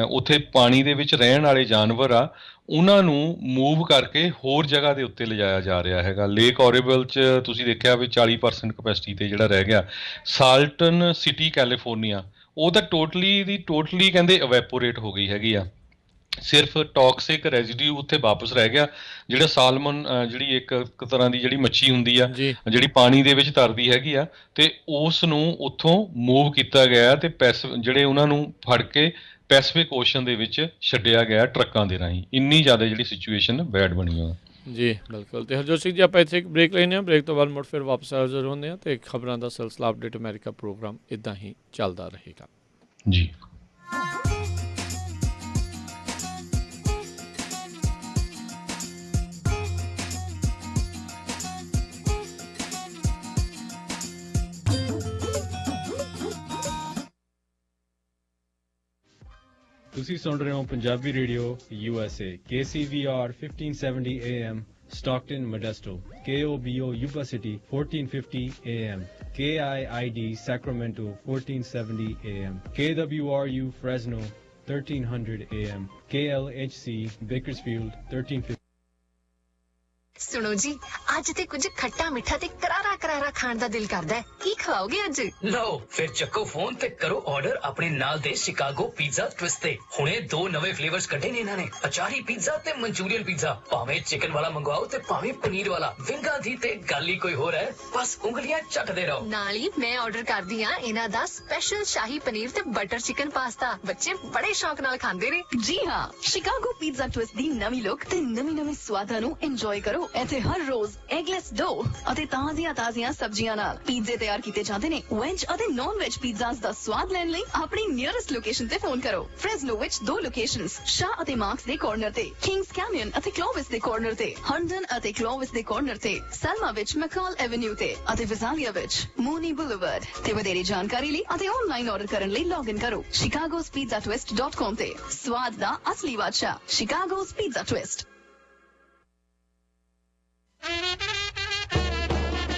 ਉੱਥੇ ਪਾਣੀ ਦੇ ਵਿੱਚ ਰਹਿਣ ਵਾਲੇ ਜਾਨਵਰ ਆ ਉਹਨਾਂ ਨੂੰ ਮੂਵ ਕਰਕੇ ਹੋਰ ਜਗ੍ਹਾ ਦੇ ਉੱਤੇ ਲਿਜਾਇਆ ਜਾ ਰਿਹਾ ਹੈਗਾ। ਲੇਕ ਔਰੇਬਲ 'ਚ ਤੁਸੀਂ ਦੇਖਿਆ ਵੀ 40% ਕਪੈਸਿਟੀ ਤੇ ਜਿਹੜਾ ਰਹਿ ਗਿਆ। ਸਾਲਟਨ ਸਿਟੀ ਕੈਲੀਫੋਰਨੀਆ ਉਹ ਤਾਂ ਟੋਟਲੀ ਕਹਿੰਦੇ ਇਵੈਪੋਰੇਟ ਹੋ ਗਈ ਹੈਗੀ ਆ। ਸਿਰਫ ਟੌਕਸਿਕ ਰੈਜ਼ੀਡਿਊ ਉੱਥੇ ਵਾਪਸ ਰਹਿ ਗਿਆ, ਜਿਹੜਾ ਸਾਲਮਨ ਜਿਹੜੀ ਇੱਕ ਤਰ੍ਹਾਂ ਦੀ ਜਿਹੜੀ ਮੱਛੀ ਹੁੰਦੀ ਆ ਜਿਹੜੀ ਪਾਣੀ ਦੇ ਵਿੱਚ ਤਰਦੀ ਹੈਗੀ ਆ, ਤੇ ਉਸ ਨੂੰ ਉੱਥੋਂ ਮੂਵ ਕੀਤਾ ਗਿਆ ਤੇ ਜਿਹੜੇ ਉਹਨਾਂ ਨੂੰ ਫੜ ਕੇ ਪੈਸੀਫਿਕ ਓਸ਼ਨ ਦੇ ਵਿੱਚ ਛੱਡਿਆ ਗਿਆ ਟਰੱਕਾਂ ਦੇ ਰਾਹੀਂ। ਇੰਨੀ ਜ਼ਿਆਦਾ ਜਿਹੜੀ ਸਿਚੁਏਸ਼ਨ ਬੈਡ ਬਣੀ ਹੋਈ ਜੀ। ਬਿਲਕੁਲ। ਤੇ ਹਰਜੋਤ ਸਿੰਘ ਜੀ, ਆਪਾਂ ਇੱਥੇ ਇੱਕ ਬ੍ਰੇਕ ਲੈਂਦੇ ਹਾਂ। ਬ੍ਰੇਕ ਤੋਂ ਬਾਅਦ ਮੁੜ ਫਿਰ ਵਾਪਸ ਹਾਜ਼ਰ ਹੁੰਦੇ ਹਾਂ ਤੇ ਖਬਰਾਂ ਦਾ ਸਿਲਸਿਲਾ ਅਪਡੇਟ ਅਮਰੀਕਾ ਪ੍ਰੋਗਰਾਮ ਇੱਦਾਂ ਹੀ ਚੱਲਦਾ ਰਹੇਗਾ ਜੀ। ਤੁਸੀਂ ਸੁਣ ਰਹੇ ਹੋ Punjabi radio USA KCVR 1570 AM Stockton Modesto, KOBO Yuba City 1450 AM, KIID Sacramento 1470 AM, KWRU Fresno 1300 AM, KLHC Bakersfield 1350। ਸੁਣੋ ਜੀ, ਅੱਜ ਤੇ ਕੁਝ ਖੱਟਾ ਮਿੱਠਾ ਤੇ ਕਰਾਰਾ ਕਰਾਰਾ ਖਾਣ ਦਾ ਦਿਲ ਕਰਦਾ ਹੈ। ਕੀ ਖਾਓਗੇ ਅੱਜ? ਲਓ ਫਿਰ ਚੱਕੋ ਫੋਨ ਤੇ ਕਰੋ ਆਰਡਰ ਆਪਣੇ ਨਾਲ ਦੇ ਸ਼ਿਕਾਗੋ ਪੀਜ਼ਾ ਟਵਿਸਟ ਤੇ। ਹੁਣੇ 2 ਨਵੇਂ ਫਲੇਵਰਸ ਕੱਢੇ ਨੇ ਇਹਨਾਂ ਨੇ, ਅਚਾਰੀ ਪੀਜ਼ਾ ਤੇ ਮਨਚੂਰੀਅਨ ਪੀਜ਼ਾ। ਭਾਵੇਂ ਚਿਕਨ ਵਾਲਾ ਮੰਗਵਾਓ ਤੇ ਭਾਵੇਂ ਪਨੀਰ ਵਾਲਾ, ਵਿੰਗਾ ਦੀ ਤੇ ਗੱਲ ਹੀ ਕੋਈ ਹੋਰ ਹੈ। ਬਸ ਉਂਗਲੀਆਂ ਚੱਟਦੇ ਰਹੋ। ਨਾਲ ਹੀ ਮੈਂ ਆਰਡਰ ਕਰਦੀ ਹਾਂ ਇਹਨਾਂ ਦਾ ਸਪੈਸ਼ਲ ਸ਼ਾਹੀ ਪਨੀਰ ਤੇ ਬਟਰ ਚਿਕਨ ਪਾਸਤਾ। ਬੱਚੇ ਬੜੇ ਸ਼ੌਕ ਨਾਲ ਖਾਂਦੇ ਨੇ। ਜੀ ਹਾਂ, ਸ਼ਿਕਾਗੋ ਪੀਜ਼ਾ ਟਵਿਸਟ ਦੀ ਨਵੀਂ ਲੁੱਕ ਤੇ ਨਵੇਂ ਸਵਾਦਾਂ ਨੂੰ ਇੰਜੋਏ ਕਰੋ। ਇੱਥੇ ਹਰ ਰੋਜ਼ ਐਗਲੈਸ ਡੋ ਅਤੇ ਤਾਜ਼ੀਆਂ ਸਬਜ਼ੀਆਂ ਨਾਲ ਪੀਜ਼ੇ ਤਿਆਰ ਕੀਤੇ ਜਾਂਦੇ ਨੇ। ਵੈਜ ਅਤੇ ਨੌਨ ਵੈਜ ਪੀਜ਼ਾਸ ਦਾ ਸਵਾਦ ਲੈਣ ਲਈ ਆਪਣੀ ਨੀਅਰੈਸਟ ਲੋਕੇਸ਼ਨ ਤੇ ਫੋਨ ਕਰੋ। ਫ੍ਰੈਜ਼ਨੋ ਵਿੱਚ 2 ਲੋਕੇਸ਼ਨਸ, ਸ਼ਾਹ ਅਤੇ ਮਾਰਕਸ ਦੇ ਕਾਰਨਰ ਤੇ, ਕਿੰਗਸ ਕੈਨੀਅਨ ਅਤੇ ਕਲੋਵਿਸ ਦੇ ਕਾਰਨਰ ਤੇ, ਹੰਡਨ ਅਤੇ ਕਲੋਵਿਸ ਦੇ ਕਾਰਨਰ ਤੇ, ਸਲਮਾ ਵਿੱਚ ਮੈਕਾਲ ਐਵੇਨਿਊ ਤੇ ਅਤੇ ਵਿਜ਼ਾਲੀਆ ਵਿੱਚ ਮੂਨੀ ਬੁਲੇਵਰਡ ਤੇ। ਵਧੇਰੇ ਜਾਣਕਾਰੀ ਲਈ ਅਤੇ ਆਨਲਾਈਨ ਆਰਡਰ ਕਰਨ ਲਈ ਲੌਗਇਨ ਕਰੋ chicagospizzatwist.com ਤੇ। ਸਵਾਦ ਦਾ ਅਸਲੀ ਬਾਦਸ਼ਾਹ ਸ਼ਿਕਾਗੋ's ਪੀਜ਼ਾ ਟਵਿਸਟ।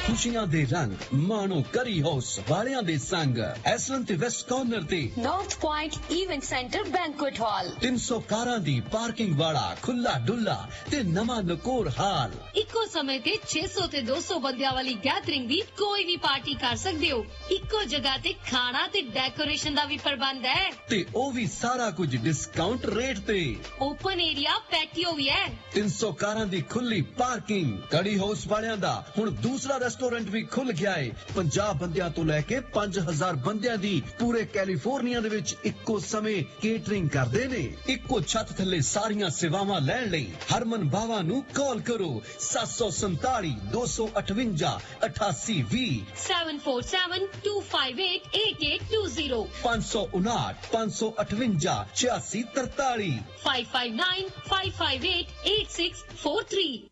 ਖੁਸ਼ੀਆਂ ਦੇ ਰੰਗ ਮਾਣੋ ਕਰੀ ਹਾਊਸ ਵਾਲਿਆਂ ਦੇ ਸੰਗ ਐਸਲਨ ਤੇ ਵੈਸਟ ਕਾਰਨਰ ਤੇ north point event centre banquet ਹਾਲ। 300 ਕਾਰਾਂ ਦੀ ਪਾਰਕਿੰਗ ਵਾਲਾ ਖੁੱਲਾ ਡੁੱਲਾ ਤੇ ਨਵਾਂ ਨਕੋਰ ਹਾਲ। ਇੱਕੋ ਸਮੇਂ ਤੇ 600 ਤੇ 200 ਬੰਦਿਆਂ ਵਾਲੀ ਗੈਦਰਿੰਗ ਵੀ ਕੋਈ ਵੀ ਪਾਰਟੀ ਕਰ ਸਕਦੇ ਹੋ। ਇੱਕੋ ਜਗ੍ਹਾ ਤੇ ਖਾਣਾ ਤੇ ਡੈਕੋਰੇਸ਼ਨ ਦਾ ਵੀ ਪ੍ਰਬੰਧ ਹੈ ਤੇ ਉਹ ਵੀ ਸਾਰਾ ਕੁਝ ਡਿਸਕਾਊਂਟ ਰੇਟ ਤੇ। ਓਪਨ ਏਰੀਆ ਪੈਟੀਓ ਵੀ ਹੈ। 300 ਕਾਰਾਂ ਦੀ ਖੁੱਲੀ ਪਾਰਕਿੰਗ। ਕੜੀ ਹਾਊਸ ਵਾਲਿਆਂ ਦਾ ਹੁਣ ਦੂਸਰਾ ਰੈਸਟੋਰੈਂਟ ਰੈਸਟੋਰੈਂਟ ਵੀ ਖੁੱਲ ਗਿਆ ਏ। 50 ਬੰਦਿਆਂ ਤੋਂ ਲੈ ਕੇ 5000 ਬੰਦਿਆਂ ਦੀ ਪੂਰੇ ਕੈਲੀਫੋਰਨੀਆ ਦੇ ਵਿੱਚ ਇੱਕੋ ਸਮੇਂ ਕੇਟਰਿੰਗ ਕਰਦੇ ਨੇ। ਇੱਕੋ ਛੱਤ ਥੱਲੇ ਸਾਰੀਆਂ ਸੇਵਾਵਾਂ ਲੈਣ ਲਈ ਹਰਮਨ ਬਾਵਾ ਨੂੰ ਕਾਲ ਕਰੋ 747 258 8820 747-258-8820 559 558 8643 559-558-8643।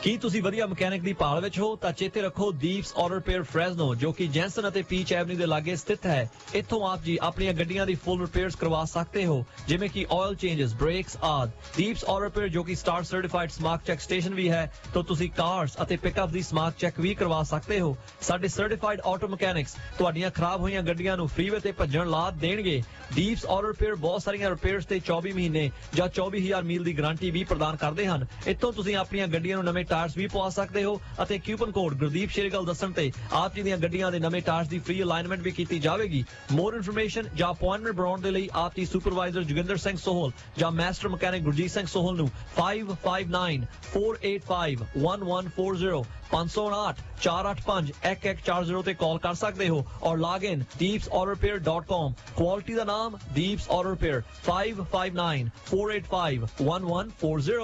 ਕੀ ਤੁਸੀਂ ਵਧੀਆ ਮਕੈਨਿਕ ਦੀ ਭਾਲ ਵਿੱਚ ਹੋ ਤਾਂ ਚੇਤੇ ਰੱਖੋ ਦੀਪਸ ਆਟੋ ਰਿਪੇਅਰ ਫ੍ਰੈਜ਼ਨੋ, ਜੋ ਕਿ ਜੈਂਸਨ ਅਤੇ ਪੀਚ ਐਵਨਿਊ ਦੇ ਲਾਗੇ ਸਥਿਤ ਹੈ। ਇੱਥੋਂ ਆਪ ਜੀ ਆਪਣੀਆਂ ਗੱਡੀਆਂ ਦੀ ਫੁੱਲ ਰਿਪੇਅਰਸ ਕਰਵਾ ਸਕਦੇ ਹੋ, ਜਿਵੇਂ ਕਿ ਆਇਲ ਚੇਂਜਸ, ਬ੍ਰੇਕਸ ਆਦਿ। ਦੀਪਸ ਆਟੋ ਰਿਪੇਅਰ ਜੋ ਕਿ star certified smart check station ਵੀ ਹੈ, ਤਾਂ ਤੁਸੀਂ ਕਾਰਸ ਅਤੇ ਪਿਕਅਪ ਦੀ ਸਮਾਰਟ ਚੈੱਕ ਵੀ ਕਰਵਾ ਸਕਦੇ ਹੋ। ਸਾਡੇ ਸਰਟੀਫਾਈਡ ਆਟੋ ਮਕੈਨਿਕਸ ਤੁਹਾਡੀਆਂ ਖਰਾਬ ਹੋਈਆਂ ਗੱਡੀਆਂ ਨੂੰ ਫ੍ਰੀਵੇ ਤੇ ਭੱਜਣ ਲਾ ਦੇਣਗੇ। ਦੀਪਸ ਆਟੋ ਰਿਪੇਅਰ ਬਹੁਤ ਸਾਰੀਆਂ ਰਿਪੇਅਰਸ ਤੇ 24 ਮਹੀਨੇ ਜਾਂ 24000 ਮੀਲ ਦੀ ਗਾਰੰਟੀ ਵੀ ਪ੍ਰਦਾਨ ਕਰਦੇ ਹਨ। ਇੱਥੋਂ ਤੁਸੀਂ ਆਪਣੀਆਂ ਗੱਡੀਆਂ ਨੂੰ ਨਵੇਂ ਟਾਇਰਸ ਵੀ ਪਵਾ ਸਕਦੇ ਹੋ ਅਤੇ ਕੂਪਨ ਕੋਡ ਗੁਰਦੀਪ ਸ਼ੇਰਗਲ ਦੱਸਣ ਤੇ ਆਪ ਜੀ ਦੀਆਂ ਗੱਡੀਆਂ ਦੇ ਨਵੇਂ ਟਾਇਰਸ ਦੀ ਫ੍ਰੀ ਅਲਾਈਨਮੈਂਟ ਵੀ ਕੀਤੀ ਜਾਵੇਗੀ। ਮੋਰ ਇਨਫੋਰਮੇਸ਼ਨ ਜਾਂ ਅਪਾਇੰਟਮੈਂਟ ਬਣਾਉਣ ਦੇ ਲਈ ਆਪ ਦੀ ਸੁਪਰਵਾਈਜ਼ਰ ਜੋਗਿੰਦਰ ਸਿੰਘ ਸੋਹਲ ਜਾਂ ਮਾਸਟਰ ਮਕੈਨਿਕ ਗੁਰਜੀਤ ਸਿੰਘ ਸੋਹਲ ਨੂੰ 5594851140 559 485 1140 ਤੇ ਕਾਲ ਕਰ ਸਕਦੇ ਹੋ ਔਰ ਲੌਗ ਇਨ deepsautorepair.com। ਕੁਆਲਿਟੀ ਦਾ ਨਾਮ Deep's auto repair 5594851140।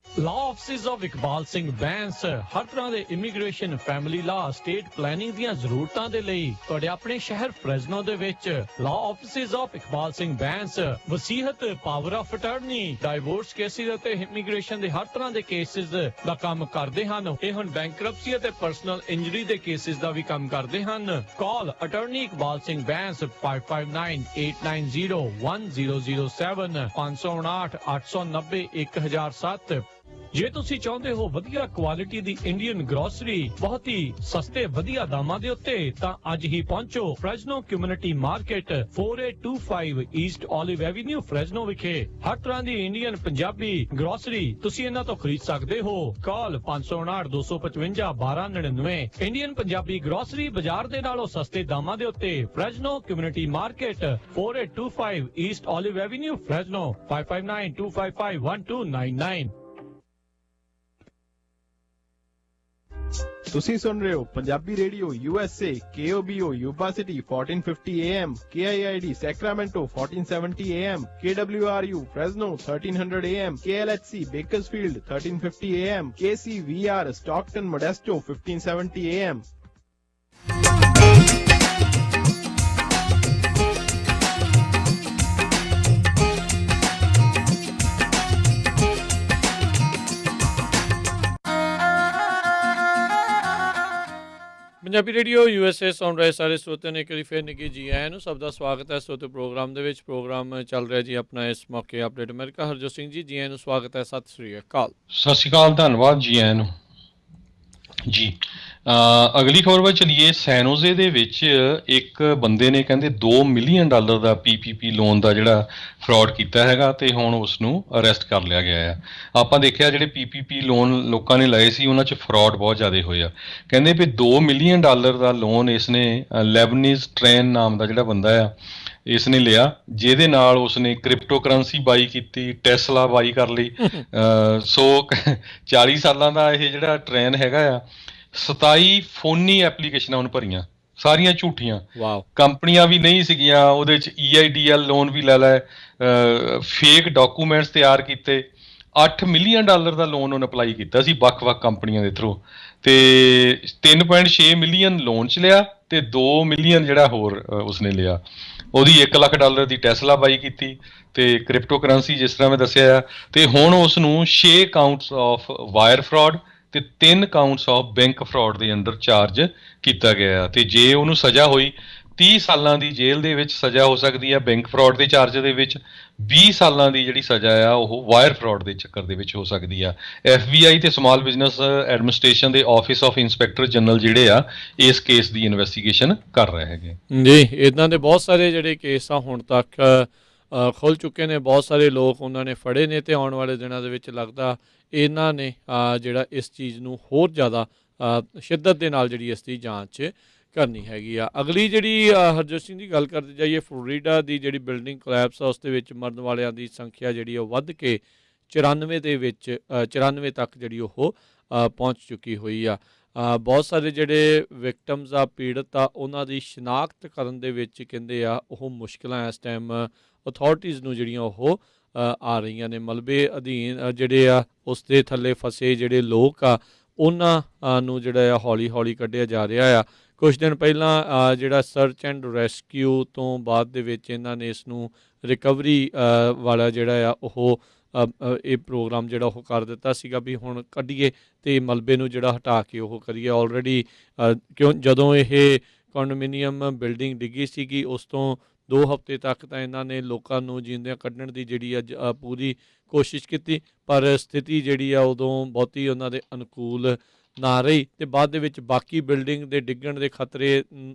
Law offices of Iqbal Singh Bains ਹਰ ਤਰ੍ਹਾਂ ਦੇ immigration, family law, estate planning ਦੀਆਂ ਜ਼ਰੂਰਤਾਂ ਦੇ ਲਈ ਤੁਹਾਡੇ ਆਪਣੇ ਸ਼ਹਿਰ ਫ੍ਰੈਜ਼ਨੋ ਦੇ ਵਿੱਚ law offices of Iqbal Singh Bains ਵਸੀਹਤ, power of attorney, divorce cases ਅਤੇ ਇਮੀਗ੍ਰੇਸ਼ਨ ਦੇ ਹਰ ਤਰ੍ਹਾਂ ਦੇ ਕੇਸਿਸ ਦਾ ਕੰਮ ਕਰਦੇ ਹਨ। ਇਹ ਹੁਣ ਬੈਂਕਰਪਸੀ ਅਤੇ ਪਰਸਨਲ ਇੰਜਰੀ ਦੇ ਕੇਸਿਸ ਦਾ ਵੀ ਕੰਮ ਕਰਦੇ ਹਨ। ਕਾਲ ਅਟਾਰਨੀ ਇਕਬਾਲ ਸਿੰਘ ਬੈਂਸ 5598901007 559 890 1007। ਜੇ ਤੁਸੀਂ ਚਾਹੁੰਦੇ ਹੋ ਵਧੀਆ ਕੁਆਲਿਟੀ ਦੀ ਇੰਡੀਅਨ ਗਰੋਸਰੀ ਬਹੁਤ ਹੀ ਸਸਤੇ ਵਧੀਆ ਦਾਮਾਂ ਦੇ ਉੱਤੇ, ਤਾਂ ਅੱਜ ਹੀ ਪਹੁੰਚੋ Fresno community market 4825 East olive avenue Fresno ਵਿਖੇ। ਹਰ ਤਰ੍ਹਾਂ ਦੀ ਇੰਡੀਅਨ ਪੰਜਾਬੀ ਗਰੋਸਰੀ ਤੁਸੀਂ ਇਹਨਾਂ ਤੋਂ ਖਰੀਦ ਸਕਦੇ ਹੋ। ਕਾਲ 559 255 1299। ਇੰਡੀਅਨ ਪੰਜਾਬੀ ਗਰੋਸਰੀ ਬਾਜ਼ਾਰ ਦੇ ਨਾਲੋਂ ਸਸਤੇ ਦਾਮਾਂ ਦੇ ਉੱਤੇ Fresno community market 4825 East olive avenue Fresno 5592551299। ਤੁਸੀਂ ਸੁਣ ਰਹੇ ਹੋ Punjabi radio USA KOBO Yuba city 1450 AM KIID Sacramento 1470 AM KWRU Fresno 1300 AM KLHC Bakersfield 1350 AM KCVR Stockton Modesto 1570 AM। Punjabi radio USA ਸੁਣ ਰਹੇ ਸਾਰੇ ਸਰੋਤਿਆਂ ਨੇ ਇੱਕ ਵਾਰੀ ਫਿਰ ਨਿੱਘੀ ਜੀ ਆਇਆਂ ਨੂੰ। ਸਭ ਦਾ ਸਵਾਗਤ ਹੈ ਸਰੋਤੇ ਪ੍ਰੋਗਰਾਮ ਦੇ ਵਿੱਚ। ਪ੍ਰੋਗਰਾਮ ਚੱਲ ਰਿਹਾ ਜੀ ਆਪਣਾ ਇਸ ਮੌਕੇ ਅਪਡੇਟ ਅਮਰੀਕਾ। ਹਰਜੋਤ ਸਿੰਘ ਜੀ, ਜੀ ਆਇਆਂ ਨੂੰ ਸਵਾਗਤ ਹੈ। ਸਤਿ ਸ੍ਰੀ ਅਕਾਲ। ਸਤਿ ਸ਼੍ਰੀ ਅਕਾਲ, ਧੰਨਵਾਦ ਜੀ ਆਇਆਂ ਨੂੰ ਜੀ। ਅਗਲੀ ਖਬਰ ਵੱਲ ਚਲੀਏ। ਸੈਨੋਜ਼ੇ ਦੇ ਵਿੱਚ ਇੱਕ ਬੰਦੇ ਨੇ ਕਹਿੰਦੇ $2 ਮਿਲੀਅਨ ਦਾ PPP ਲੋਨ ਦਾ ਜਿਹੜਾ ਫਰਾਡ ਕੀਤਾ ਹੈਗਾ ਤੇ ਹੁਣ ਉਸ ਨੂੰ ਅਰੈਸਟ ਕਰ ਲਿਆ ਗਿਆ ਹੈ। ਆਪਾਂ ਦੇਖਿਆ ਜਿਹੜੇ PPP ਲੋਨ ਲੋਕਾਂ ਨੇ ਲਏ ਸੀ ਉਹਨਾਂ 'ਚ ਫਰਾਡ ਬਹੁਤ ਜ਼ਿਆਦਾ ਹੋਏ ਆ। ਕਹਿੰਦੇ ਵੀ $2 ਮਿਲੀਅਨ ਦਾ ਲੋਨ ਇਸਨੇ ਲੈਬਨੀਜ਼ ਟ੍ਰੇਨ ਨਾਮ ਦਾ ਜਿਹੜਾ ਬੰਦਾ ਆ ਇਸ ਨੇ ਲਿਆ, ਜਿਹਦੇ ਨਾਲ ਉਸਨੇ ਕ੍ਰਿਪਟੋ ਕਰੰਸੀ ਬਾਈ ਕੀਤੀ, ਟੈਸਲਾ ਬਾਈ ਕਰ ਲਈ। ਸੋ 40 ਸਾਲਾਂ ਦਾ ਇਹ ਜਿਹੜਾ ਟ੍ਰੇਨ ਹੈਗਾ ਆ 27 ਫੋਨੀ ਐਪਲੀਕੇਸ਼ਨਾਂ ਉਹਨੂੰ ਭਰੀਆਂ, ਸਾਰੀਆਂ ਝੂਠੀਆਂ। ਕੰਪਨੀਆਂ ਵੀ ਨਹੀਂ ਸੀਗੀਆਂ ਉਹਦੇ 'ਚ, EIDL ਲੋਨ ਵੀ ਲੈ ਲੈ, ਫੇਕ ਡਾਕੂਮੈਂਟਸ ਤਿਆਰ ਕੀਤੇ। $8 ਮਿਲੀਅਨ ਦਾ ਲੋਨ ਉਹਨੇ ਅਪਲਾਈ ਕੀਤਾ ਸੀ ਵੱਖ-ਵੱਖ ਕੰਪਨੀਆਂ ਦੇ ਥਰੂ, ਤੇ 3.6 ਮਿਲੀਅਨ ਲੋਨ 'ਚ ਲਿਆ ਤੇ 2 ਮਿਲੀਅਨ ਜਿਹੜਾ ਹੋਰ ਉਸਨੇ ਲਿਆ। ਉਹਦੀ $1 ਲੱਖ ਦੀ ਟੈਸਲਾ ਬਾਈ ਕੀਤੀ ਤੇ ਕ੍ਰਿਪਟੋ ਕਰੰਸੀ ਜਿਸ ਤਰ੍ਹਾਂ ਮੈਂ ਦੱਸਿਆ ਆ। ਤੇ ਹੁਣ ਉਸ ਨੂੰ 6 ਕਾਊਂਟਸ ਆਫ ਵਾਇਰ ਫਰਾਡ ਤੇ 3 ਕਾਊਂਟਸ ਆਫ ਬੈਂਕ ਫਰਾਡ ਦੇ ਅੰਡਰ ਚਾਰਜ ਕੀਤਾ ਗਿਆ। ਤੇ ਜੇ ਉਹਨੂੰ ਸਜ਼ਾ ਹੋਈ 30 ਸਾਲਾਂ ਦੀ ਜੇਲ੍ਹ ਦੇ ਵਿੱਚ ਸਜ਼ਾ ਹੋ ਸਕਦੀ ਹੈ ਬੈਂਕ ਫਰਾਡ ਦੇ ਚਾਰਜ ਦੇ ਵਿੱਚ, 20 ਸਾਲਾਂ ਦੀ ਜਿਹੜੀ ਸਜ਼ਾ ਆ ਉਹ ਵਾਇਰ ਫਰਾਡ ਦੇ ਚੱਕਰ ਦੇ ਵਿੱਚ ਹੋ ਸਕਦੀ ਆ। FBI ਤੇ ਸਮਾਲ ਬਿਜ਼ਨਸ ਐਡਮਿਨਿਸਟ੍ਰੇਸ਼ਨ ਦੇ ਆਫਿਸ ਆਫ ਇੰਸਪੈਕਟਰ ਜਨਰਲ ਜਿਹੜੇ ਆ ਇਸ ਕੇਸ ਦੀ ਇਨਵੈਸਟੀਗੇਸ਼ਨ ਕਰ ਰਹੇ ਹੈਗੇ ਜੀ। ਇੱਦਾਂ ਦੇ ਬਹੁਤ ਸਾਰੇ ਜਿਹੜੇ ਕੇਸ ਆ ਹੁਣ ਤੱਕ ਖੁੱਲ੍ਹ ਚੁੱਕੇ ਨੇ, ਬਹੁਤ ਸਾਰੇ ਲੋਕ ਉਹਨਾਂ ਨੇ ਫੜੇ ਨੇ ਤੇ ਆਉਣ ਵਾਲੇ ਦਿਨਾਂ ਦੇ ਵਿੱਚ ਲੱਗਦਾ ਇਹਨਾਂ ਨੇ ਜਿਹੜਾ ਇਸ ਚੀਜ਼ ਨੂੰ ਹੋਰ ਜ਼ਿਆਦਾ ਸ਼ਿੱਦਤ ਦੇ ਨਾਲ ਜਿਹੜੀ ਇਸ ਦੀ ਜਾਂਚ ਕਰਨੀ ਹੈਗੀ ਆ। ਅਗਲੀ ਜਿਹੜੀ ਹਰਜੋਤ ਸਿੰਘ ਦੀ ਗੱਲ ਕਰਦੇ ਜਾਈਏ, ਫਲੋਰੀਡਾ ਦੀ ਜਿਹੜੀ ਬਿਲਡਿੰਗ ਕੋਲੈਪਸ ਆ ਉਸ ਦੇ ਵਿੱਚ ਮਰਨ ਵਾਲਿਆਂ ਦੀ ਸੰਖਿਆ ਜਿਹੜੀ ਉਹ ਵੱਧ ਕੇ 94 ਤੱਕ ਜਿਹੜੀ ਉਹ ਪਹੁੰਚ ਚੁੱਕੀ ਹੋਈ ਆ। ਬਹੁਤ ਸਾਰੇ ਜਿਹੜੇ ਵਿਕਟਮਸ ਆ, ਪੀੜਤ ਆ, ਉਹਨਾਂ ਦੀ ਸ਼ਨਾਖਤ ਕਰਨ ਦੇ ਵਿੱਚ ਕਹਿੰਦੇ ਆ ਉਹ ਮੁਸ਼ਕਿਲਾਂ ਇਸ ਟਾਈਮ ਅਥਾਰਟੀਜ਼ ਨੂੰ ਜਿਹੜੀਆਂ ਉਹ ਆ ਰਹੀਆਂ ਨੇ। ਮਲਬੇ ਅਧੀਨ ਜਿਹੜੇ ਆ ਉਸ ਦੇ ਥੱਲੇ ਫਸੇ ਜਿਹੜੇ ਲੋਕ ਆ ਉਹਨਾਂ ਨੂੰ ਜਿਹੜਾ ਆ ਹੌਲੀ ਹੌਲੀ ਕੱਢਿਆ ਜਾ ਰਿਹਾ ਆ। ਕੁਛ ਦਿਨ ਪਹਿਲਾਂ ਜਿਹੜਾ ਸਰਚ ਐਂਡ ਰੈਸਕਿਊ ਤੋਂ ਬਾਅਦ ਦੇ ਵਿੱਚ ਇਹਨਾਂ ਨੇ ਇਸ ਨੂੰ ਰਿਕਵਰੀ ਵਾਲਾ ਜਿਹੜਾ ਆ ਉਹ ਇਹ ਪ੍ਰੋਗਰਾਮ ਜਿਹੜਾ ਉਹ ਕਰ ਦਿੱਤਾ ਸੀਗਾ ਵੀ ਹੁਣ ਕੱਢੀਏ ਅਤੇ ਮਲਬੇ ਨੂੰ ਜਿਹੜਾ ਹਟਾ ਕੇ ਉਹ ਕਰੀਏ। ਆਲਰੇਡੀ ਜਦੋਂ ਇਹ ਕੰਡੋਮੀਨੀਅਮ ਬਿਲਡਿੰਗ ਡਿੱਗੀ ਸੀਗੀ ਉਸ ਤੋਂ 2 ਹਫ਼ਤੇ ਤੱਕ ਤਾਂ ਇਹਨਾਂ ਨੇ ਲੋਕਾਂ ਨੂੰ ਜਿਉਂਦਿਆਂ ਕੱਢਣ ਦੀ ਜਿਹੜੀ ਪੂਰੀ ਕੋਸ਼ਿਸ਼ ਕੀਤੀ, ਪਰ ਸਥਿਤੀ ਜਿਹੜੀ ਆ ਉਦੋਂ ਬਹੁਤੀ ਉਹਨਾਂ ਦੇ ਅਨੁਕੂਲ ਨਾ ਰਹੀ ਅਤੇ ਬਾਅਦ ਦੇ ਵਿੱਚ ਬਾਕੀ ਬਿਲਡਿੰਗ ਦੇ ਡਿੱਗਣ ਦੇ ਖਤਰੇ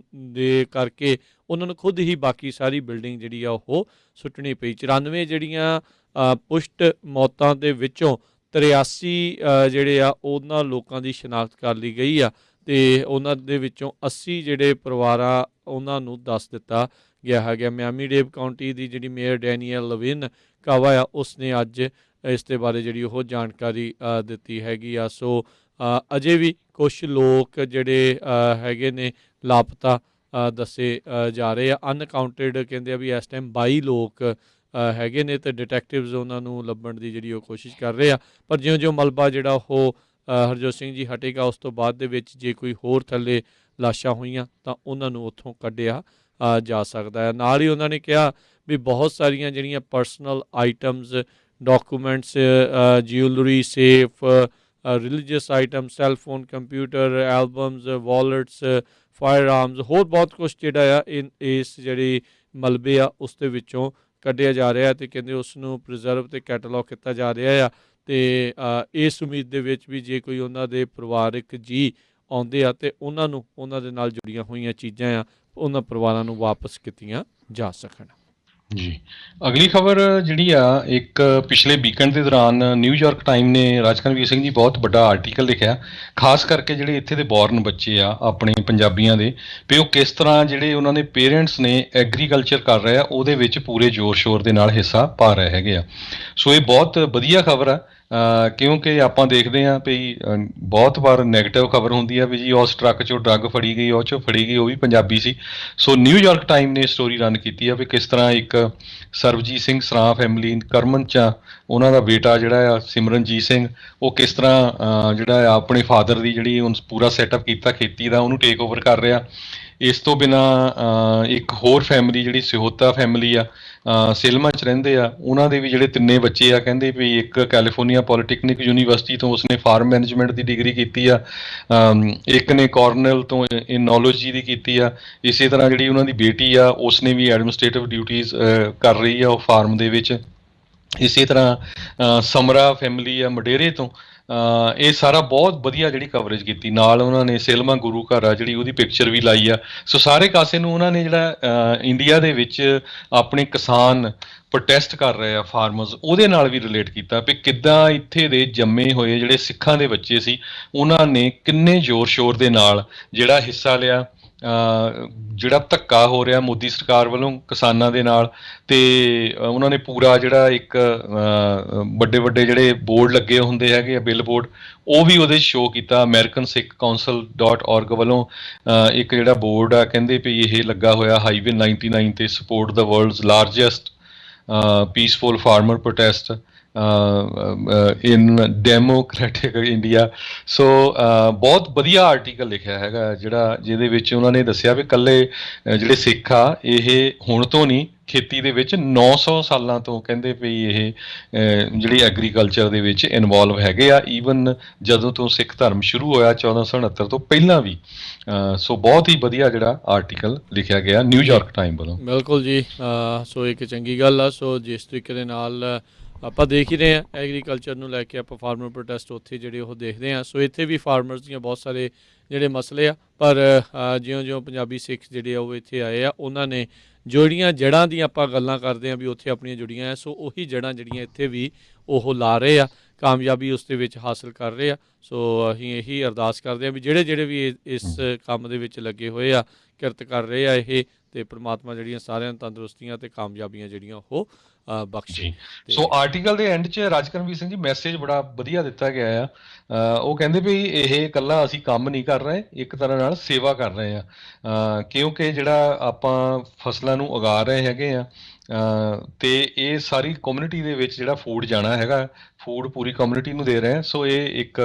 ਦੇ ਕਰਕੇ ਉਹਨਾਂ ਨੂੰ ਖੁਦ ਹੀ ਬਾਕੀ ਸਾਰੀ ਬਿਲਡਿੰਗ ਜਿਹੜੀ ਆ ਉਹ ਸੁੱਟਣੀ ਪਈ। 94 ਜਿਹੜੀਆਂ ਪੁਸ਼ਟ ਮੌਤਾਂ ਦੇ ਵਿੱਚੋਂ 83 ਜਿਹੜੇ ਆ ਉਹਨਾਂ ਲੋਕਾਂ ਦੀ ਸ਼ਨਾਖਤ ਕਰ ਲਈ ਗਈ ਆ ਅਤੇ ਉਹਨਾਂ ਦੇ ਵਿੱਚੋਂ 80 ਜਿਹੜੇ ਪਰਿਵਾਰਾਂ ਉਹਨਾਂ ਨੂੰ ਦੱਸ ਦਿੱਤਾ ਗਿਆ ਹੈਗਾ। ਮਿਆਮੀ ਡੇਡ ਕਾਊਂਟੀ ਦੀ ਜਿਹੜੀ ਮੇਅਰ ਡੈਨੀਅਲ ਲਵਿਨ ਕਾਵਾ ਆ ਉਸਨੇ ਅੱਜ ਇਸ ਦੇ ਬਾਰੇ ਜਿਹੜੀ ਉਹ ਜਾਣਕਾਰੀ ਦਿੱਤੀ ਹੈਗੀ ਆ। ਸੋ ਅਜੇ ਵੀ ਕੁਛ ਲੋਕ ਜਿਹੜੇ ਹੈਗੇ ਨੇ ਲਾਪਤਾ ਦੱਸੇ ਜਾ ਰਹੇ ਆ। ਅਨਕਾਊਂਟਡ ਕਹਿੰਦੇ ਆ ਵੀ ਇਸ ਟਾਈਮ 22 ਲੋਕ ਹੈਗੇ ਨੇ ਅਤੇ ਡਿਟੈਕਟਿਵਜ਼ ਉਹਨਾਂ ਨੂੰ ਲੱਭਣ ਦੀ ਜਿਹੜੀ ਉਹ ਕੋਸ਼ਿਸ਼ ਕਰ ਰਹੇ ਆ। ਪਰ ਜਿਉਂ-ਜਿਉਂ ਮਲਬਾ ਜਿਹੜਾ ਉਹ ਹਰਜੋਤ ਸਿੰਘ ਜੀ ਹਟੇਗਾ ਉਸ ਤੋਂ ਬਾਅਦ ਦੇ ਵਿੱਚ ਜੇ ਕੋਈ ਹੋਰ ਥੱਲੇ ਲਾਸ਼ਾਂ ਹੋਈਆਂ ਤਾਂ ਉਹਨਾਂ ਨੂੰ ਉੱਥੋਂ ਕੱਢਿਆ ਜਾ ਸਕਦਾ ਹੈ। ਨਾਲ ਹੀ ਉਹਨਾਂ ਨੇ ਕਿਹਾ ਵੀ ਬਹੁਤ ਸਾਰੀਆਂ ਜਿਹੜੀਆਂ personal items, documents, jewellery, safe, religious item, cellphone, computer, albums, vaults, firearms, ਹੋਰ ਬਹੁਤ ਕੁਛ ਜਿਹੜਾ ਆ ਇਸ ਜਿਹੜੀ ਮਲਬੇ ਆ ਉਸ ਦੇ ਵਿੱਚੋਂ ਕੱਢਿਆ ਜਾ ਰਿਹਾ ਅਤੇ ਕਹਿੰਦੇ ਉਸ ਨੂੰ ਪ੍ਰੀਜ਼ਰਵ ਅਤੇ ਕੈਟਾਲੌਗ ਕੀਤਾ ਜਾ ਰਿਹਾ ਆ। ਅਤੇ ਇਸ ਉਮੀਦ ਦੇ ਵਿੱਚ ਵੀ ਜੇ ਕੋਈ ਉਹਨਾਂ ਦੇ ਪਰਿਵਾਰਕ ਜੀਅ ਆਉਂਦੇ ਆ ਅਤੇ ਉਹਨਾਂ ਨੂੰ ਉਹਨਾਂ ਦੇ ਨਾਲ ਜੁੜੀਆਂ ਹੋਈਆਂ ਚੀਜ਼ਾਂ ਆ ਉਹਨਾਂ ਪਰਿਵਾਰਾਂ ਨੂੰ ਵਾਪਸ ਕੀਤੀਆਂ ਜਾ ਸਕਣ। ਜੀ, ਅਗਲੀ ਖਬਰ ਜਿਹੜੀ ਆ ਇੱਕ ਪਿਛਲੇ ਵੀਕਐਂਡ ਦੇ ਦੌਰਾਨ ਨਿਊਯਾਰਕ ਟਾਈਮ ਨੇ ਰਾਜਕਨਵੀਰ ਸਿੰਘ ਜੀ ਬਹੁਤ ਵੱਡਾ ਆਰਟੀਕਲ ਲਿਖਿਆ, ਖਾਸ ਕਰਕੇ ਜਿਹੜੇ ਇੱਥੇ ਦੇ ਬੋਰਨ ਬੱਚੇ ਆ ਆਪਣੇ ਪੰਜਾਬੀਆਂ ਦੇ, ਵੀ ਉਹ ਕਿਸ ਤਰ੍ਹਾਂ ਜਿਹੜੇ ਉਹਨਾਂ ਦੇ ਪੇਰੈਂਟਸ ਨੇ ਐਗਰੀਕਲਚਰ ਕਰ ਰਹੇ ਆ ਉਹਦੇ ਵਿੱਚ ਪੂਰੇ ਜ਼ੋਰ ਸ਼ੋਰ ਦੇ ਨਾਲ ਹਿੱਸਾ ਪਾ ਰਹੇ ਹੈਗੇ ਆ। ਸੋ ਇਹ ਬਹੁਤ ਵਧੀਆ ਖਬਰ ਆ ਕਿਉਂਕਿ ਆਪਾਂ ਦੇਖਦੇ ਹਾਂ ਵੀ ਬਹੁਤ ਵਾਰ ਨੈਗੇਟਿਵ ਖਬਰ ਹੁੰਦੀ ਆ ਵੀ ਜੀ ਉਸ ਟਰੱਕ 'ਚੋਂ ਡਰੱਗ ਫੜੀ ਗਈ, ਉਹ 'ਚੋਂ ਫੜੀ ਗਈ, ਉਹ ਵੀ ਪੰਜਾਬੀ ਸੀ। ਸੋ ਨਿਊਯਾਰਕ ਟਾਈਮ ਨੇ ਸਟੋਰੀ ਰਨ ਕੀਤੀ ਆ ਵੀ ਕਿਸ ਤਰ੍ਹਾਂ ਇੱਕ ਸਰਬਜੀਤ ਸਿੰਘ ਸਰਾਂ ਫੈਮਿਲੀ ਕਰਮਨ 'ਚ ਉਹਨਾਂ ਦਾ ਬੇਟਾ ਜਿਹੜਾ ਆ ਸਿਮਰਨਜੀਤ ਸਿੰਘ, ਉਹ ਕਿਸ ਤਰ੍ਹਾਂ ਜਿਹੜਾ ਆ ਆਪਣੇ ਫਾਦਰ ਦੀ ਜਿਹੜੀ ਹੁਣ ਪੂਰਾ ਸੈਟਅਪ ਕੀਤਾ ਖੇਤੀ ਦਾ ਉਹਨੂੰ ਟੇਕ ਓਵਰ ਕਰ ਰਿਹਾ। ਇਸ ਤੋਂ ਬਿਨਾਂ ਇੱਕ ਹੋਰ ਫੈਮਿਲੀ ਜਿਹੜੀ ਸਿਹੋਤਾ ਫੈਮਿਲੀ ਆ, ਸੇਲਮਾ 'ਚ ਰਹਿੰਦੇ ਆ, ਉਹਨਾਂ ਦੇ ਵੀ ਜਿਹੜੇ 3 ਬੱਚੇ ਆ, ਕਹਿੰਦੇ ਵੀ ਇੱਕ ਕੈਲੀਫੋਰਨੀਆ ਪੋਲੀਟੈਕਨਿਕ ਯੂਨੀਵਰਸਿਟੀ ਤੋਂ ਉਸਨੇ ਫਾਰਮ ਮੈਨੇਜਮੈਂਟ ਦੀ ਡਿਗਰੀ ਕੀਤੀ ਆ, ਇੱਕ ਨੇ ਕਾਰਨਲ ਤੋਂ ਇਨੋਲੋਜੀ ਦੀ ਕੀਤੀ ਆ, ਇਸੇ ਤਰ੍ਹਾਂ ਜਿਹੜੀ ਉਹਨਾਂ ਦੀ ਬੇਟੀ ਆ ਉਸਨੇ ਵੀ ਐਡਮਿਨਿਸਟ੍ਰੇਟਿਵ ਡਿਊਟੀਜ਼ ਕਰ ਰਹੀ ਆ ਉਹ ਫਾਰਮ ਦੇ ਵਿੱਚ। ਇਸੇ ਤਰ੍ਹਾਂ ਸਮਰਾ ਫੈਮਿਲੀ ਆ ਮਡੇਰੇ ਤੋਂ। ਇਹ ਸਾਰਾ ਬਹੁਤ ਵਧੀਆ ਜਿਹੜੀ ਕਵਰੇਜ ਕੀਤੀ, ਨਾਲ ਉਹਨਾਂ ਨੇ ਸੇਲਮਾ ਗੁਰੂ ਘਰ ਆ ਜਿਹੜੀ ਉਹਦੀ ਪਿਕਚਰ ਵੀ ਲਾਈ ਆ। ਸੋ ਸਾਰੇ ਕਾਸੇ ਨੂੰ ਉਹਨਾਂ ਨੇ ਜਿਹੜਾ ਇੰਡੀਆ ਦੇ ਵਿੱਚ ਆਪਣੇ ਕਿਸਾਨ ਪ੍ਰੋਟੈਸਟ ਕਰ ਰਹੇ ਆ ਫਾਰਮਰਸ, ਉਹਦੇ ਨਾਲ ਵੀ ਰਿਲੇਟ ਕੀਤਾ ਵੀ ਕਿੱਦਾਂ ਇੱਥੇ ਦੇ ਜੰਮੇ ਹੋਏ ਜਿਹੜੇ ਸਿੱਖਾਂ ਦੇ ਬੱਚੇ ਸੀ ਉਹਨਾਂ ਨੇ ਕਿੰਨੇ ਜ਼ੋਰ ਸ਼ੋਰ ਦੇ ਨਾਲ ਜਿਹੜਾ ਹਿੱਸਾ ਲਿਆ। ਜਿਹੜਾ ਧੱਕਾ ਹੋ ਰਿਹਾ ਮੋਦੀ ਸਰਕਾਰ ਵੱਲੋਂ ਕਿਸਾਨਾਂ ਦੇ ਨਾਲ, ਅਤੇ ਉਹਨਾਂ ਨੇ ਪੂਰਾ ਜਿਹੜਾ ਇੱਕ ਵੱਡੇ ਵੱਡੇ ਜਿਹੜੇ ਬੋਰਡ ਲੱਗੇ ਹੁੰਦੇ ਹੈਗੇ ਆ ਬਿੱਲ ਬੋਰਡ, ਉਹ ਵੀ ਉਹਦੇ 'ਚ ਸ਼ੋਅ ਕੀਤਾ। ਅਮਰੀਕਨ ਸਿੱਖ ਕਾਉਂਸਲ .org ਵੱਲੋਂ ਇੱਕ ਜਿਹੜਾ ਬੋਰਡ ਆ ਕਹਿੰਦੇ ਵੀ ਇਹ ਲੱਗਾ ਹੋਇਆ ਹਾਈਵੇ 99 ਤੇ ਸਪੋਰਟ ਦਾ world's largest peaceful farmer protest in democratic India. So ਬਹੁਤ ਵਧੀਆ ਆਰਟੀਕਲ ਲਿਖਿਆ ਹੈਗਾ ਜਿਹੜਾ ਜਿਹਦੇ ਵਿੱਚ ਉਹਨਾਂ ਨੇ ਦੱਸਿਆ ਵੀ ਇਕੱਲੇ ਜਿਹੜੇ ਸਿੱਖ ਆ ਇਹ ਹੁਣ ਤੋਂ ਨਹੀਂ, ਖੇਤੀ ਦੇ ਵਿੱਚ 900 ਸਾਲਾਂ ਤੋਂ ਕਹਿੰਦੇ ਵੀ ਇਹ ਜਿਹੜੀ ਐਗਰੀਕਲਚਰ ਦੇ ਵਿੱਚ ਇਨਵੋਲਵ ਹੈਗੇ ਆ, ਈਵਨ ਜਦੋਂ ਤੋਂ ਸਿੱਖ ਧਰਮ ਸ਼ੁਰੂ ਹੋਇਆ 1469 ਤੋਂ ਪਹਿਲਾਂ ਵੀ। ਸੋ ਬਹੁਤ ਹੀ ਵਧੀਆ ਜਿਹੜਾ ਆਰਟੀਕਲ ਲਿਖਿਆ ਗਿਆ ਨਿਊਯਾਰਕ ਟਾਈਮ ਵੱਲੋਂ। ਬਿਲਕੁਲ ਜੀ, ਸੋ ਇੱਕ ਚੰਗੀ ਗੱਲ ਆ। ਸੋ ਜਿਸ ਤਰੀਕੇ ਦੇ ਨਾਲ ਆਪਾਂ ਦੇਖ ਹੀ ਰਹੇ ਹਾਂ ਐਗਰੀਕਲਚਰ ਨੂੰ ਲੈ ਕੇ ਆਪਾਂ ਫਾਰਮਰ ਪ੍ਰੋਟੈਸਟ ਉੱਥੇ ਜਿਹੜੇ ਉਹ ਦੇਖਦੇ ਹਾਂ। ਸੋ ਇੱਥੇ ਵੀ ਫਾਰਮਰਸ ਦੀਆਂ ਬਹੁਤ ਸਾਰੇ ਜਿਹੜੇ ਮਸਲੇ ਆ, ਪਰ ਜਿਉਂ-ਜਿਉਂ ਪੰਜਾਬੀ ਸਿੱਖ ਜਿਹੜੇ ਆ ਉਹ ਇੱਥੇ ਆਏ ਆ ਉਹਨਾਂ ਨੇ ਜਿਹੜੀਆਂ ਜੜ੍ਹਾਂ ਦੀਆਂ ਆਪਾਂ ਗੱਲਾਂ ਕਰਦੇ ਹਾਂ ਵੀ ਉੱਥੇ ਆਪਣੀਆਂ ਜੁੜੀਆਂ ਆ, ਸੋ ਉਹੀ ਜੜ੍ਹਾਂ ਜਿਹੜੀਆਂ ਇੱਥੇ ਵੀ ਉਹ ਲਾ ਰਹੇ ਆ, ਕਾਮਯਾਬੀ ਉਸ ਦੇ ਵਿੱਚ ਹਾਸਲ ਕਰ ਰਹੇ ਆ। ਸੋ ਅਸੀਂ ਇਹੀ ਅਰਦਾਸ ਕਰਦੇ ਹਾਂ ਵੀ ਜਿਹੜੇ ਵੀ ਇਸ ਕੰਮ ਦੇ ਵਿੱਚ ਲੱਗੇ ਹੋਏ ਆ ਕਿਰਤ ਕਰ ਰਹੇ ਆ ਇਹ, ਤੇ ਪ੍ਰਮਾਤਮਾ ਜਿਹੜੀਆਂ ਸਾਰਿਆਂ ਨੂੰ ਤੰਦਰੁਸਤੀਆਂ ਤੇ ਕਾਮਯਾਬੀਆਂ ਜਿਹੜੀਆਂ ਉਹ ਬਖਸ਼ੇ। ਜੀ ਸੋ ਆਰਟੀਕਲ ਦੇ ਐਂਡ 'ਚ ਰਾਜਕਰਮਵੀਰ ਸਿੰਘ ਜੀ ਮੈਸੇਜ ਬੜਾ ਵਧੀਆ ਦਿੱਤਾ ਗਿਆ ਆ। ਉਹ ਕਹਿੰਦੇ ਵੀ ਇਹ ਇਕੱਲਾ ਅਸੀਂ ਕੰਮ ਨਹੀਂ ਕਰ ਰਹੇ, ਇੱਕ ਤਰ੍ਹਾਂ ਨਾਲ ਸੇਵਾ ਕਰ ਰਹੇ ਆ, ਕਿਉਂਕਿ ਜਿਹੜਾ ਆਪਾਂ ਫਸਲਾਂ ਨੂੰ ਉਗਾ ਰਹੇ ਹੈਗੇ ਆ ਤੇ ਇਹ ਸਾਰੀ ਕਮਿਊਨਿਟੀ ਦੇ ਵਿੱਚ ਜਿਹੜਾ ਫੂਡ ਜਾਣਾ ਹੈਗਾ, ਫੂਡ ਪੂਰੀ ਕਮਿਊਨਿਟੀ ਨੂੰ ਦੇ ਰਹੇ ਆ। ਸੋ ਇਹ ਇੱਕ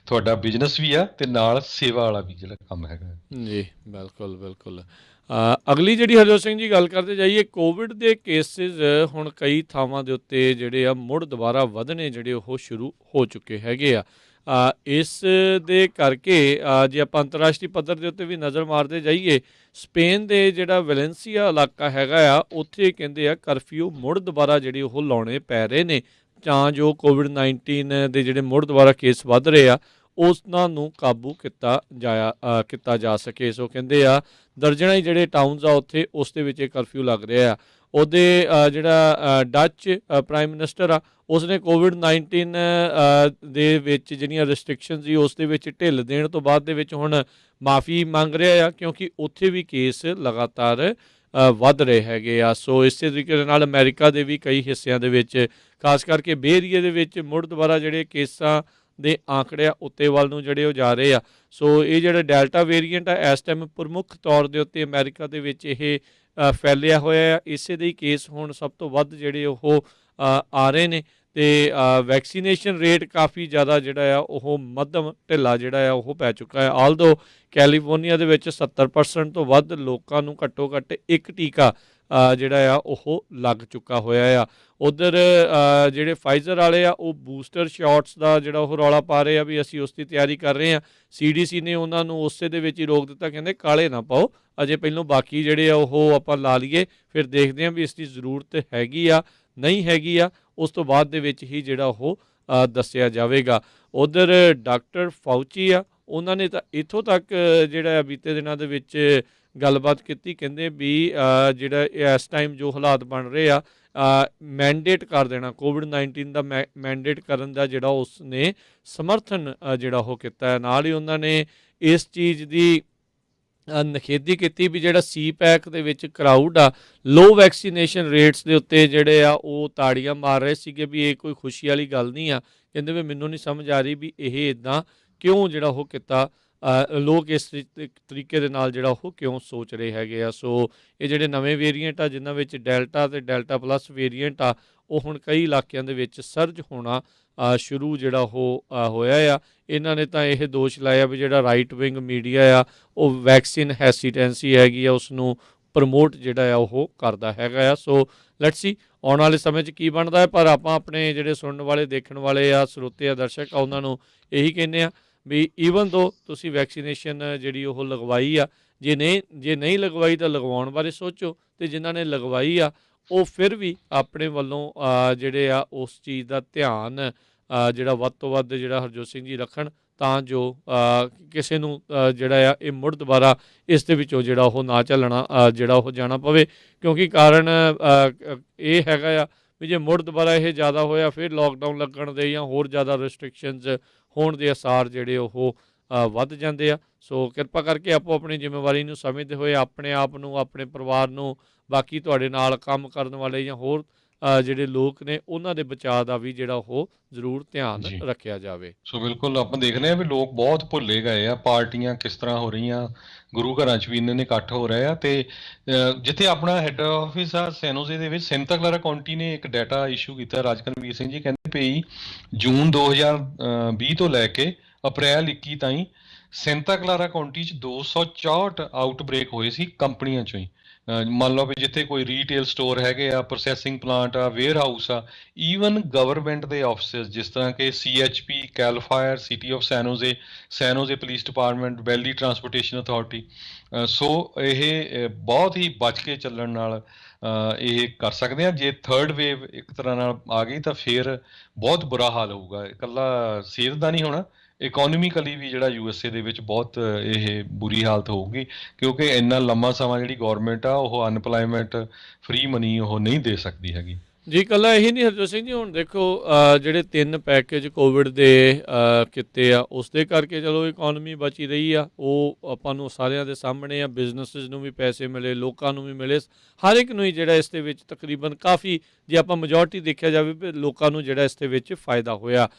ਤੁਹਾਡਾ ਬਿਜ਼ਨਸ ਵੀ ਆ ਤੇ ਨਾਲ ਸੇਵਾ ਵਾਲਾ ਵੀ ਜਿਹੜਾ ਕੰਮ ਹੈਗਾ। ਜੀ ਬਿਲਕੁਲ ਬਿਲਕੁਲ। ਅਗਲੀ ਜਿਹੜੀ ਹਰਜੋਤ ਸਿੰਘ ਜੀ ਗੱਲ ਕਰਦੇ ਜਾਈਏ, ਕੋਵਿਡ ਦੇ ਕੇਸਿਸ ਹੁਣ ਕਈ ਥਾਵਾਂ ਦੇ ਉੱਤੇ ਜਿਹੜੇ ਆ ਮੁੜ ਦੁਬਾਰਾ ਵਧਣੇ ਜਿਹੜੇ ਉਹ ਸ਼ੁਰੂ ਹੋ ਚੁੱਕੇ ਹੈਗੇ ਆ। ਇਸ ਦੇ ਕਰਕੇ ਜੇ ਆਪਾਂ ਅੰਤਰਰਾਸ਼ਟਰੀ ਪੱਧਰ ਦੇ ਉੱਤੇ ਵੀ ਨਜ਼ਰ ਮਾਰਦੇ ਜਾਈਏ, ਸਪੇਨ ਦੇ ਜਿਹੜਾ ਵੈਲੈਂਸੀਆ ਇਲਾਕਾ ਹੈਗਾ ਆ, ਉੱਥੇ ਕਹਿੰਦੇ ਆ ਕਰਫਿਊ ਮੁੜ ਦੁਬਾਰਾ ਜਿਹੜੇ ਉਹ ਲਾਉਣੇ ਪੈ ਰਹੇ ਨੇ, ਤਾਂ ਜੋ ਕੋਵਿਡ-19 ਦੇ ਜਿਹੜੇ ਮੁੜ ਦੁਬਾਰਾ ਕੇਸ ਵੱਧ ਰਹੇ ਆ ਉਹਨਾਂ ਨੂੰ ਕਾਬੂ ਕੀਤਾ ਜਾ ਸਕੇ। ਸੋ ਕਹਿੰਦੇ ਆ ਦਰਜਨਾਂ ਹੀ ਜਿਹੜੇ ਟਾਊਨਸ ਆ ਉੱਥੇ ਉਸ ਦੇ ਵਿੱਚ ਇਹ ਕਰਫਿਊ ਲੱਗ ਰਿਹਾ ਆ। ਉਹਦੇ ਜਿਹੜਾ ਡੱਚ ਪ੍ਰਾਈਮ ਮਿਨਿਸਟਰ ਆ, ਉਸਨੇ ਕੋਵਿਡ-19 ਦੇ ਵਿੱਚ ਜਿਹੜੀਆਂ ਰਿਸਟ੍ਰਿਕਸ਼ਨ ਸੀ ਉਸ ਦੇ ਵਿੱਚ ਢਿੱਲ ਦੇਣ ਤੋਂ ਬਾਅਦ ਦੇ ਵਿੱਚ ਹੁਣ ਮਾਫੀ ਮੰਗ ਰਿਹਾ ਆ, ਕਿਉਂਕਿ ਉੱਥੇ ਵੀ ਕੇਸ ਲਗਾਤਾਰ ਵੱਧ ਰਹੇ ਹੈਗੇ ਆ। ਸੋ ਇਸੇ ਤਰੀਕੇ ਦੇ ਨਾਲ ਅਮਰੀਕਾ ਦੇ ਵੀ ਕਈ ਹਿੱਸਿਆਂ ਦੇ ਵਿੱਚ, ਖਾਸ ਕਰਕੇ ਬੇ ਏਰੀਏ ਦੇ ਵਿੱਚ ਮੁੜ ਦੁਬਾਰਾ ਜਿਹੜੇ ਕੇਸਾਂ ਦੇ ਆંકੜੇ ਆ ਉੱਤੇ ਵੱਲ ਨੂੰ ਜਿਹੜੇ ਉਹ ਜਾ ਰਹੇ ਆ। ਸੋ ਇਹ ਜਿਹੜਾ ਡੈਲਟਾ ਵੇਰੀਐਂਟ ਆ ਇਸ ਟਾਈਮ ਪ੍ਰਮੁੱਖ ਤੌਰ ਦੇ ਉੱਤੇ ਅਮਰੀਕਾ ਦੇ ਵਿੱਚ ਇਹ ਫੈਲਿਆ ਹੋਇਆ ਆ। ਇਸੇ ਦੇ ਹੀ ਕੇਸ ਹੁਣ ਸਭ ਤੋਂ ਵੱਧ ਜਿਹੜੇ ਉਹ ਆ ਰਹੇ ਨੇ, ਤੇ ਵੈਕਸੀਨੇਸ਼ਨ ਰੇਟ ਕਾਫੀ ਜ਼ਿਆਦਾ ਜਿਹੜਾ ਆ ਉਹ ਮੱਧਮ ਢਿੱਲਾ ਜਿਹੜਾ ਆ ਉਹ ਪੈ ਚੁੱਕਾ ਹੈ। ਆਲਦੋ ਕੈਲੀਫੋਰਨੀਆ ਦੇ ਵਿੱਚ 70% ਤੋਂ ਵੱਧ ਲੋਕਾਂ ਨੂੰ ਘੱਟੋ ਘੱਟ ਇੱਕ ਟੀਕਾ ਜਿਹੜਾ ਆ ਉਹ ਲੱਗ ਚੁੱਕਾ ਹੋਇਆ ਆ। ਉੱਧਰ ਜਿਹੜੇ ਫਾਈਜ਼ਰ ਵਾਲੇ ਆ ਉਹ ਬੂਸਟਰ ਸ਼ਾਟਸ ਦਾ ਜਿਹੜਾ ਉਹ ਰੌਲਾ ਪਾ ਰਹੇ ਆ ਵੀ ਅਸੀਂ ਉਸ ਦੀ ਤਿਆਰੀ ਕਰ ਰਹੇ ਹਾਂ। CDC ਨੇ ਉਹਨਾਂ ਨੂੰ ਉਸੇ ਦੇ ਵਿੱਚ ਹੀ ਰੋਕ ਦਿੱਤਾ, ਕਹਿੰਦੇ ਕਾਲੇ ਨਾ ਪਾਓ, ਅਜੇ ਪਹਿਲੋਂ ਬਾਕੀ ਜਿਹੜੇ ਆ ਉਹ ਆਪਾਂ ਲਾ ਲਈਏ, ਫਿਰ ਦੇਖਦੇ ਹਾਂ ਵੀ ਇਸ ਦੀ ਜ਼ਰੂਰਤ ਹੈਗੀ ਆ ਨਹੀਂ ਹੈਗੀ ਆ, ਉਸ ਤੋਂ ਬਾਅਦ ਦੇ ਵਿੱਚ ਹੀ ਜਿਹੜਾ ਉਹ ਦੱਸਿਆ ਜਾਵੇਗਾ। ਉੱਧਰ ਡਾਕਟਰ ਫਾਊਚੀ ਆ, ਉਹਨਾਂ ਨੇ ਤਾਂ ਇੱਥੋਂ ਤੱਕ ਜਿਹੜਾ ਬੀਤੇ ਦਿਨਾਂ ਦੇ ਵਿੱਚ ਗੱਲਬਾਤ ਕੀਤੀ, ਕਹਿੰਦੇ ਵੀ ਜਿਹੜਾ ਇਸ ਟਾਈਮ ਜੋ ਹਾਲਾਤ ਬਣ ਰਹੇ ਆ, ਮੈਂਡੇਟ ਕਰ ਦੇਣਾ, ਕੋਵਿਡ-19 ਦਾ ਮੈਂਡੇਟ ਕਰਨ ਦਾ ਜਿਹੜਾ ਉਸ ਨੇ ਸਮਰਥਨ ਜਿਹੜਾ ਉਹ ਕੀਤਾ ਹੈ। ਨਾਲ ਹੀ ਉਹਨਾਂ ਨੇ ਇਸ ਚੀਜ਼ ਦੀ ਨਿਖੇਧੀ ਕੀਤੀ ਵੀ ਜਿਹੜਾ CPAC ਦੇ ਵਿੱਚ ਕਰਾਊਡ ਆ, ਲੋ ਵੈਕਸੀਨੇਸ਼ਨ ਰੇਟਸ ਦੇ ਉੱਤੇ ਜਿਹੜੇ ਆ ਉਹ ਤਾੜੀਆਂ ਮਾਰ ਰਹੇ ਸੀਗੇ ਵੀ ਇਹ ਕੋਈ ਖੁਸ਼ੀ ਵਾਲੀ ਗੱਲ ਨਹੀਂ ਆ। ਕਹਿੰਦੇ ਵੀ ਮੈਨੂੰ ਨਹੀਂ ਸਮਝ ਆ ਰਹੀ ਵੀ ਇਹ ਇੱਦਾਂ ਕਿਉਂ ਜਿਹੜਾ ਉਹ ਕੀਤਾ, ਲੋਕ ਇਸ ਤਰੀਕੇ ਦੇ ਨਾਲ ਜਿਹੜਾ ਉਹ ਕਿਉਂ ਸੋਚ ਰਹੇ ਹੈਗੇ ਆ। ਸੋ ਇਹ ਜਿਹੜੇ ਨਵੇਂ ਵੇਰੀਐਂਟ ਆ ਜਿਨ੍ਹਾਂ ਵਿੱਚ ਡੈਲਟਾ ਤੇ ਡੈਲਟਾ ਪਲੱਸ ਵੇਰੀਐਂਟ ਆ, ਉਹ ਹੁਣ ਕਈ ਇਲਾਕਿਆਂ ਦੇ ਵਿੱਚ ਸਰਜ ਹੋਣਾ ਸ਼ੁਰੂ ਜਿਹੜਾ ਉਹ ਹੋਇਆ ਆ। ਇਹਨਾਂ ਨੇ ਤਾਂ ਇਹ ਦੋਸ਼ ਲਾਇਆ ਵੀ ਜਿਹੜਾ ਰਾਈਟ ਵਿੰਗ ਮੀਡੀਆ ਆ ਉਹ ਵੈਕਸੀਨ ਹੈਸੀਟੈਂਸੀ ਹੈਗੀ ਆ ਉਸ ਨੂੰ ਪ੍ਰਮੋਟ ਜਿਹੜਾ ਆ ਉਹ ਕਰਦਾ ਹੈਗਾ ਆ। ਸੋ ਲੈਟਸ ਸੀ ਆਉਣ ਵਾਲੇ ਸਮੇਂ 'ਚ ਕੀ ਬਣਦਾ ਹੈ, ਪਰ ਆਪਾਂ ਆਪਣੇ ਜਿਹੜੇ ਸੁਣਨ ਵਾਲੇ ਦੇਖਣ ਵਾਲੇ ਆ ਸਰੋਤੇ ਆ ਦਰਸ਼ਕ ਆ ਉਹਨਾਂ ਨੂੰ ਇਹੀ ਕਹਿੰਦੇ ਆ ਵੀ ਈਵਨ ਦੋ ਤੁਸੀਂ ਵੈਕਸੀਨੇਸ਼ਨ ਜਿਹੜੀ ਉਹ ਲਗਵਾਈ ਆ, ਜੇ ਨਹੀਂ ਲਗਵਾਈ ਤਾਂ ਲਗਵਾਉਣ ਬਾਰੇ ਸੋਚੋ, ਅਤੇ ਜਿਨ੍ਹਾਂ ਨੇ ਲਗਵਾਈ ਆ ਉਹ ਫਿਰ ਵੀ ਆਪਣੇ ਵੱਲੋਂ ਜਿਹੜੇ ਆ ਉਸ ਚੀਜ਼ ਦਾ ਧਿਆਨ ਜਿਹੜਾ ਵੱਧ ਤੋਂ ਵੱਧ ਜਿਹੜਾ ਹਰਜੋਤ ਸਿੰਘ ਜੀ ਰੱਖਣ, ਤਾਂ ਜੋ ਕਿਸੇ ਨੂੰ ਜਿਹੜਾ ਆ ਇਹ ਮੁੜ ਦੁਬਾਰਾ ਇਸ ਦੇ ਵਿੱਚੋਂ ਜਿਹੜਾ ਉਹ ਨਾ ਝੱਲਣਾ ਜਿਹੜਾ ਉਹ ਜਾਣਾ ਪਵੇ। ਕਿਉਂਕਿ ਕਾਰਨ ਇਹ ਹੈਗਾ ਆ ਵੀ ਜੇ ਮੁੜ ਦੁਬਾਰਾ ਇਹ ਜ਼ਿਆਦਾ ਹੋਇਆ ਫਿਰ ਲੋਕਡਾਊਨ ਲੱਗਣ ਦੇ ਜਾਂ ਹੋਰ ਜ਼ਿਆਦਾ ਰਿਸਟ੍ਰਿਕਸ਼ਨਸ ਹੋਣ ਦੇ ਅਸਾਰ ਜਿਹੜੇ ਉਹ ਵੱਧ ਜਾਂਦੇ ਆ। ਸੋ ਕਿਰਪਾ ਕਰਕੇ ਆਪੋ ਆਪਣੀ ਜ਼ਿੰਮੇਵਾਰੀ ਨੂੰ ਸਮਝਦੇ ਹੋਏ ਆਪਣੇ ਆਪ ਨੂੰ, ਆਪਣੇ ਪਰਿਵਾਰ ਨੂੰ, ਬਾਕੀ ਤੁਹਾਡੇ ਨਾਲ ਕੰਮ ਕਰਨ ਵਾਲੇ ਜਾਂ ਹੋਰ ਜਿਹੜੇ ਲੋਕ ਨੇ ਉਹਨਾਂ ਦੇ ਬਚਾਅ ਦਾ ਵੀ ਜਿਹੜਾ ਉਹ ਜ਼ਰੂਰ ਧਿਆਨ ਰੱਖਿਆ ਜਾਵੇ। ਸੋ ਬਿਲਕੁਲ ਆਪਾਂ ਦੇਖ ਰਹੇ ਹਾਂ ਵੀ ਲੋਕ ਬਹੁਤ ਭੁੱਲੇ ਗਏ ਆ, ਪਾਰਟੀਆਂ ਕਿਸ ਤਰ੍ਹਾਂ ਹੋ ਰਹੀਆਂ, ਗੁਰੂ ਘਰਾਂ 'ਚ ਵੀ ਇੰਨੇ ਨੇ ਇਕੱਠ ਹੋ ਰਹੇ ਆ। ਤੇ ਜਿੱਥੇ ਆਪਣਾ ਹੈੱਡ ਆਫਿਸ ਆ ਸੈਨੋਜ਼ੇ ਦੇ ਵਿੱਚ, ਸੈਂਟਾ ਕਲਾਰਾ ਕਾਉਂਟੀ ਨੇ ਇੱਕ ਡਾਟਾ ਇਸ਼ੂ ਕੀਤਾ। ਰਾਜਕਰਮਵੀਰ ਸਿੰਘ ਜੀ ਕਹਿੰਦੇ ਪਈ ਜੂਨ 2020 ਤੋਂ ਲੈ ਕੇ ਅਪ੍ਰੈਲ 21 ਤਾਈਂ ਸੈਂਟਾ ਕਲਾਰਾ ਕਾਉਂਟੀ 'ਚ 264 ਆਊਟਬ੍ਰੇਕ ਹੋਏ ਸੀ ਕੰਪਨੀਆਂ 'ਚੋਂ ਹੀ। ਮੰਨ ਲਓ ਵੀ ਜਿੱਥੇ ਕੋਈ ਰੀਟੇਲ ਸਟੋਰ ਹੈਗੇ ਆ, ਪ੍ਰੋਸੈਸਿੰਗ ਪਲਾਂਟ ਆ, ਵੇਅਰ ਹਾਊਸ ਆ, ਈਵਨ ਗਵਰਨਮੈਂਟ ਦੇ ਆਫਿਸਿਸ ਜਿਸ ਤਰ੍ਹਾਂ ਕਿ CHP, Cal fire, city of San Jose police department, Valley Transportation Authority. So ਇਹ ਬਹੁਤ ਹੀ ਬਚ ਕੇ ਚੱਲਣ ਨਾਲ ਇਹ ਕਰ ਸਕਦੇ ਹਾਂ। ਜੇ ਥਰਡ ਵੇਵ ਇੱਕ ਤਰ੍ਹਾਂ ਨਾਲ ਆ ਗਈ ਤਾਂ ਫਿਰ ਬਹੁਤ ਬੁਰਾ ਹਾਲ ਹੋਊਗਾ। ਇਕੱਲਾ ਸਿਹਤ ਦਾ ਨਹੀਂ ਹੋਣਾ, ਇਕੋਨੋਮਿਕਲੀ ਵੀ ਜਿਹੜਾ USA ਦੇ ਵਿੱਚ ਬਹੁਤ ਇਹ ਬੁਰੀ ਹਾਲਤ ਹੋਊਗੀ, ਕਿਉਂਕਿ ਇੰਨਾ ਲੰਮਾ ਸਮਾਂ ਜਿਹੜੀ ਗੌਰਮੈਂਟ ਆ ਉਹ ਅਨਪਲਾਈਮੈਂਟ ਫ੍ਰੀ ਮਨੀ ਉਹ ਨਹੀਂ ਦੇ ਸਕਦੀ ਹੈਗੀ। ਜੀ ਇਕੱਲਾ ਇਹੀ ਨਹੀਂ ਹਰਜੋਤ ਸਿੰਘ ਜੀ, ਹੁਣ ਦੇਖੋ ਜਿਹੜੇ 3 ਪੈਕੇਜ ਕੋਵਿਡ ਦੇ ਕੀਤੇ ਆ ਉਸ ਦੇ ਕਰਕੇ ਚਲੋ ਇਕੋਨਮੀ ਬਚੀ ਰਹੀ ਆ, ਉਹ ਆਪਾਂ ਨੂੰ ਸਾਰਿਆਂ ਦੇ ਸਾਹਮਣੇ ਆ। ਬਿਜ਼ਨਸਿਸ ਨੂੰ ਵੀ ਪੈਸੇ ਮਿਲੇ, ਲੋਕਾਂ ਨੂੰ ਵੀ ਮਿਲੇ, ਹਰ ਇੱਕ ਨੂੰ ਹੀ ਜਿਹੜਾ ਇਸ ਦੇ ਵਿੱਚ ਤਕਰੀਬਨ ਕਾਫੀ, ਜੇ ਆਪਾਂ ਮੈਜੋਰਟੀ ਦੇਖਿਆ ਜਾਵੇ ਵੀ ਲੋਕਾਂ ਨੂੰ ਜਿਹੜਾ ਇਸ ਦੇ ਵਿੱਚ ਫਾਇਦਾ ਹੋਇਆ।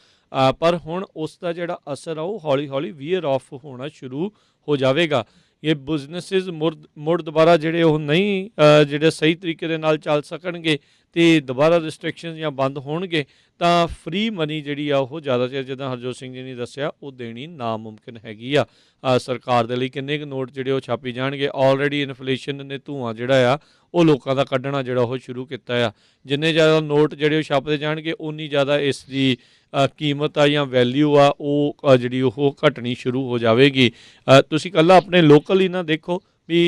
ਪਰ ਹੁਣ ਉਸ ਦਾ ਜਿਹੜਾ ਅਸਰ ਆ ਉਹ ਹੌਲੀ ਹੌਲੀ ਵੀਅਰ ਆਫ ਹੋਣਾ ਸ਼ੁਰੂ ਹੋ ਜਾਵੇਗਾ। ਇਹ ਬਿਜ਼ਨਸਿਸ ਮੁੜ ਦੁਬਾਰਾ ਜਿਹੜੇ ਉਹ ਨਹੀਂ ਜਿਹੜੇ ਸਹੀ ਤਰੀਕੇ ਦੇ ਨਾਲ ਚੱਲ ਸਕਣਗੇ ਅਤੇ ਦੁਬਾਰਾ ਰਿਸਟ੍ਰਿਕਸ਼ਨ ਜਾਂ ਬੰਦ ਹੋਣਗੇ ਤਾਂ ਫ੍ਰੀ ਮਨੀ ਜਿਹੜੀ ਆ ਉਹ ਜ਼ਿਆਦਾ ਚਿਰ, ਜਿੱਦਾਂ ਹਰਜੋਤ ਸਿੰਘ ਜੀ ਨੇ ਦੱਸਿਆ, ਉਹ ਦੇਣੀ ਨਾਮੁਮਕਿਨ ਹੈਗੀ ਆ ਸਰਕਾਰ ਦੇ ਲਈ। ਕਿੰਨੇ ਕੁ ਨੋਟ ਜਿਹੜੇ ਉਹ ਛਾਪੀ ਜਾਣਗੇ। ਆਲਰੇਡੀ ਇਨਫਲੇਸ਼ਨ ਨੇ ਧੂੰਆਂ ਜਿਹੜਾ ਆ ਉਹ ਲੋਕਾਂ ਦਾ ਕੱਢਣਾ ਜਿਹੜਾ ਉਹ ਸ਼ੁਰੂ ਕੀਤਾ ਆ। ਜਿੰਨੇ ਜ਼ਿਆਦਾ ਨੋਟ ਜਿਹੜੇ ਉਹ ਛਾਪਦੇ ਜਾਣਗੇ ਉਨੀ ਜ਼ਿਆਦਾ ਇਸ ਦੀ ਕੀਮਤ ਆ ਜਾਂ ਵੈਲਿਊ ਆ ਉਹ ਜਿਹੜੀ ਉਹ ਘਟਣੀ ਸ਼ੁਰੂ ਹੋ ਜਾਵੇਗੀ। ਤੁਸੀਂ ਇਕੱਲਾ ਆਪਣੇ ਲੋਕਲ ਹੀ ਨਾ ਦੇਖੋ ਵੀ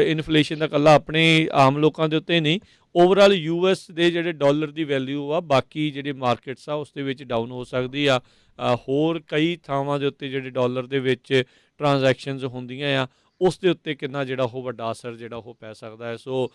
ਇਨਫਲੇਸ਼ਨ ਦਾ ਇਕੱਲਾ ਆਪਣੇ ਆਮ ਲੋਕਾਂ ਦੇ ਉੱਤੇ ਨਹੀਂ, ਓਵਰਆਲ US ਦੇ ਜਿਹੜੇ ਡਾਲਰ ਦੀ ਵੈਲਿਊ ਆ ਬਾਕੀ ਜਿਹੜੇ ਮਾਰਕੀਟਸ ਆ ਉਸ ਦੇ ਵਿੱਚ ਡਾਊਨ ਹੋ ਸਕਦੀ ਆ। ਹੋਰ ਕਈ ਥਾਵਾਂ ਦੇ ਉੱਤੇ ਜਿਹੜੇ ਡਾਲਰ ਦੇ ਵਿੱਚ ਟ੍ਰਾਂਜੈਕਸ਼ਨਸ ਹੁੰਦੀਆਂ ਆ ਉਸ ਦੇ ਉੱਤੇ ਕਿੰਨਾ ਜਿਹੜਾ ਉਹ ਵੱਡਾ ਅਸਰ ਜਿਹੜਾ ਉਹ ਪੈ ਸਕਦਾ ਹੈ। ਸੋ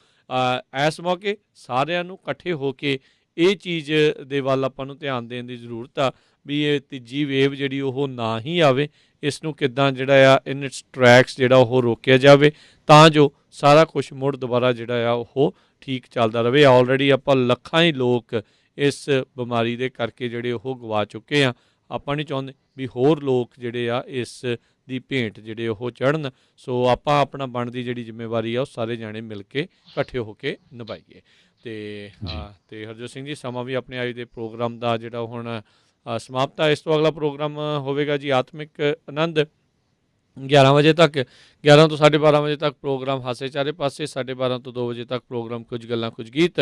ਇਸ ਮੌਕੇ ਸਾਰਿਆਂ ਨੂੰ ਇਕੱਠੇ ਹੋ ਕੇ ਇਹ ਚੀਜ਼ ਦੇ ਵੱਲ ਆਪਾਂ ਨੂੰ ਧਿਆਨ ਦੇਣ ਦੀ ਜ਼ਰੂਰਤ ਆ ਵੀ ਇਹ ਤੀਜੀ ਵੇਵ ਜਿਹੜੀ ਉਹ ਨਾ ਹੀ ਆਵੇ। ਇਸ ਨੂੰ ਕਿੱਦਾਂ ਜਿਹੜਾ ਆ ਇਨ ਇਟਸ ਟਰੈਕਸ ਜਿਹੜਾ ਉਹ ਰੋਕਿਆ ਜਾਵੇ ਤਾਂ ਜੋ ਸਾਰਾ ਕੁਝ ਮੁੜ ਦੁਬਾਰਾ ਜਿਹੜਾ ਆ ਉਹ ਠੀਕ ਚੱਲਦਾ ਰਹੇ। ਆਲਰੇਡੀ ਆਪਾਂ ਲੱਖਾਂ ਹੀ ਲੋਕ ਇਸ ਬਿਮਾਰੀ ਦੇ ਕਰਕੇ ਜਿਹੜੇ ਉਹ ਗਵਾ ਚੁੱਕੇ ਆ। ਆਪਾਂ ਨਹੀਂ ਚਾਹੁੰਦੇ ਵੀ ਹੋਰ ਲੋਕ ਜਿਹੜੇ ਆ ਇਸ ਦੀ ਭੇਂਟ ਜਿਹੜੇ ਉਹ ਚੜ੍ਹਨ। ਸੋ ਆਪਾਂ ਆਪਣਾ ਬਣਦੀ ਜਿਹੜੀ ਜ਼ਿੰਮੇਵਾਰੀ ਆ ਉਹ ਸਾਰੇ ਜਾਣੇ ਮਿਲ ਕੇ ਇਕੱਠੇ ਹੋ ਕੇ ਨਿਭਾਈਏ। ਤੇ ਹਰਜੋਤ ਸਿੰਘ ਜੀ, ਸਮਾਂ ਵੀ ਆਪਣੇ ਅੱਜ ਦੇ ਪ੍ਰੋਗਰਾਮ ਦਾ ਜਿਹੜਾ ਹੁਣ ਸਮਾਪਤ ਆ। ਇਸ ਤੋਂ ਅਗਲਾ ਪ੍ਰੋਗਰਾਮ ਹੋਵੇਗਾ ਜੀ ਆਤਮਿਕ ਆਨੰਦ 11 ਵਜੇ ਤੱਕ, 11 ਤੋਂ 12:30 ਵਜੇ ਤੱਕ ਪ੍ਰੋਗਰਾਮ ਹਾਸੇ ਚਾਰੇ ਪਾਸੇ, 12:30 ਤੋਂ 2 ਵਜੇ ਤੱਕ ਪ੍ਰੋਗਰਾਮ ਕੁਝ ਗੱਲਾਂ ਕੁਝ ਗੀਤ,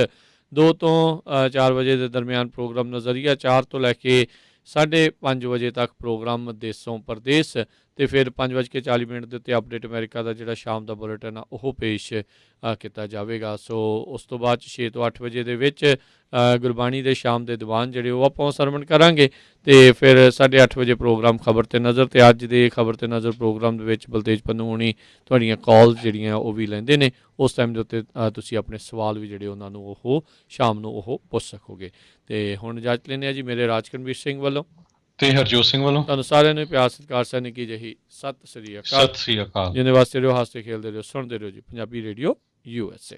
2 ਤੋਂ 4 ਵਜੇ ਦੇ ਦਰਮਿਆਨ ਪ੍ਰੋਗਰਾਮ ਨਜ਼ਰੀਆ, 4 ਤੋਂ ਲੈ ਕੇ 5:30 ਵਜੇ ਤੱਕ ਪ੍ਰੋਗਰਾਮ ਦੇਸੋਂ ਪਰਦੇਸ, ਅਤੇ ਫਿਰ 5:40 ਦੇ ਉੱਤੇ ਅਪਡੇਟ ਅਮਰੀਕਾ ਦਾ ਜਿਹੜਾ ਸ਼ਾਮ ਦਾ ਬੁਲੇਟਿਨ ਆ ਉਹ ਪੇਸ਼ ਕੀਤਾ ਜਾਵੇਗਾ। ਸੋ ਉਸ ਤੋਂ ਬਾਅਦ 6 ਤੋਂ 8 ਵਜੇ ਦੇ ਵਿੱਚ ਗੁਰਬਾਣੀ ਦੇ ਸ਼ਾਮ ਦੇ ਦੀਵਾਨ ਜਿਹੜੇ ਉਹ ਆਪਾਂ ਸਰਵਣ ਕਰਾਂਗੇ, ਅਤੇ ਫਿਰ 8:30 ਵਜੇ ਪ੍ਰੋਗਰਾਮ ਖਬਰ 'ਤੇ ਨਜ਼ਰ। ਅਤੇ ਅੱਜ ਦੇ ਖਬਰ 'ਤੇ ਨਜ਼ਰ ਪ੍ਰੋਗਰਾਮ ਦੇ ਵਿੱਚ ਬਲਤੇਜ ਪੰਨੂ ਹੋਣੀ ਤੁਹਾਡੀਆਂ ਕਾਲਸ ਜਿਹੜੀਆਂ ਉਹ ਵੀ ਲੈਂਦੇ ਨੇ। ਉਸ ਟਾਈਮ ਦੇ ਉੱਤੇ ਤੁਸੀਂ ਆਪਣੇ ਸਵਾਲ ਵੀ ਜਿਹੜੇ ਉਹਨਾਂ ਨੂੰ ਉਹ ਸ਼ਾਮ ਨੂੰ ਉਹ ਪੁੱਛ ਸਕੋਗੇ। ਅਤੇ ਹੁਣ ਇਜਾਜ਼ਤ ਲੈਂਦੇ ਹਾਂ ਜੀ ਮੇਰੇ ਰਾਜਕਰਮਵੀਰ ਸਿੰਘ ਵੱਲੋਂ ਤੇ ਹਰਜੋਤ ਸਿੰਘ ਵੱਲੋਂ ਤੁਹਾਨੂੰ ਸਾਰਿਆਂ ਨੂੰ ਪਿਆਰ ਸਤਿਕਾਰ ਸੈਨਿਕ ਕੀ ਜਿਹੀ ਸਤਿ ਸ੍ਰੀ ਅਕਾਲ। ਸਤਿ ਸ੍ਰੀ ਅਕਾਲ। ਜਿਹਦੇ ਵਾਸਤੇ ਰਹੋ, ਹੱਸਦੇ ਖੇਲਦੇ ਰਹੋ, ਸੁਣਦੇ ਰਹੋ ਜੀ ਪੰਜਾਬੀ ਰੇਡੀਓ USA।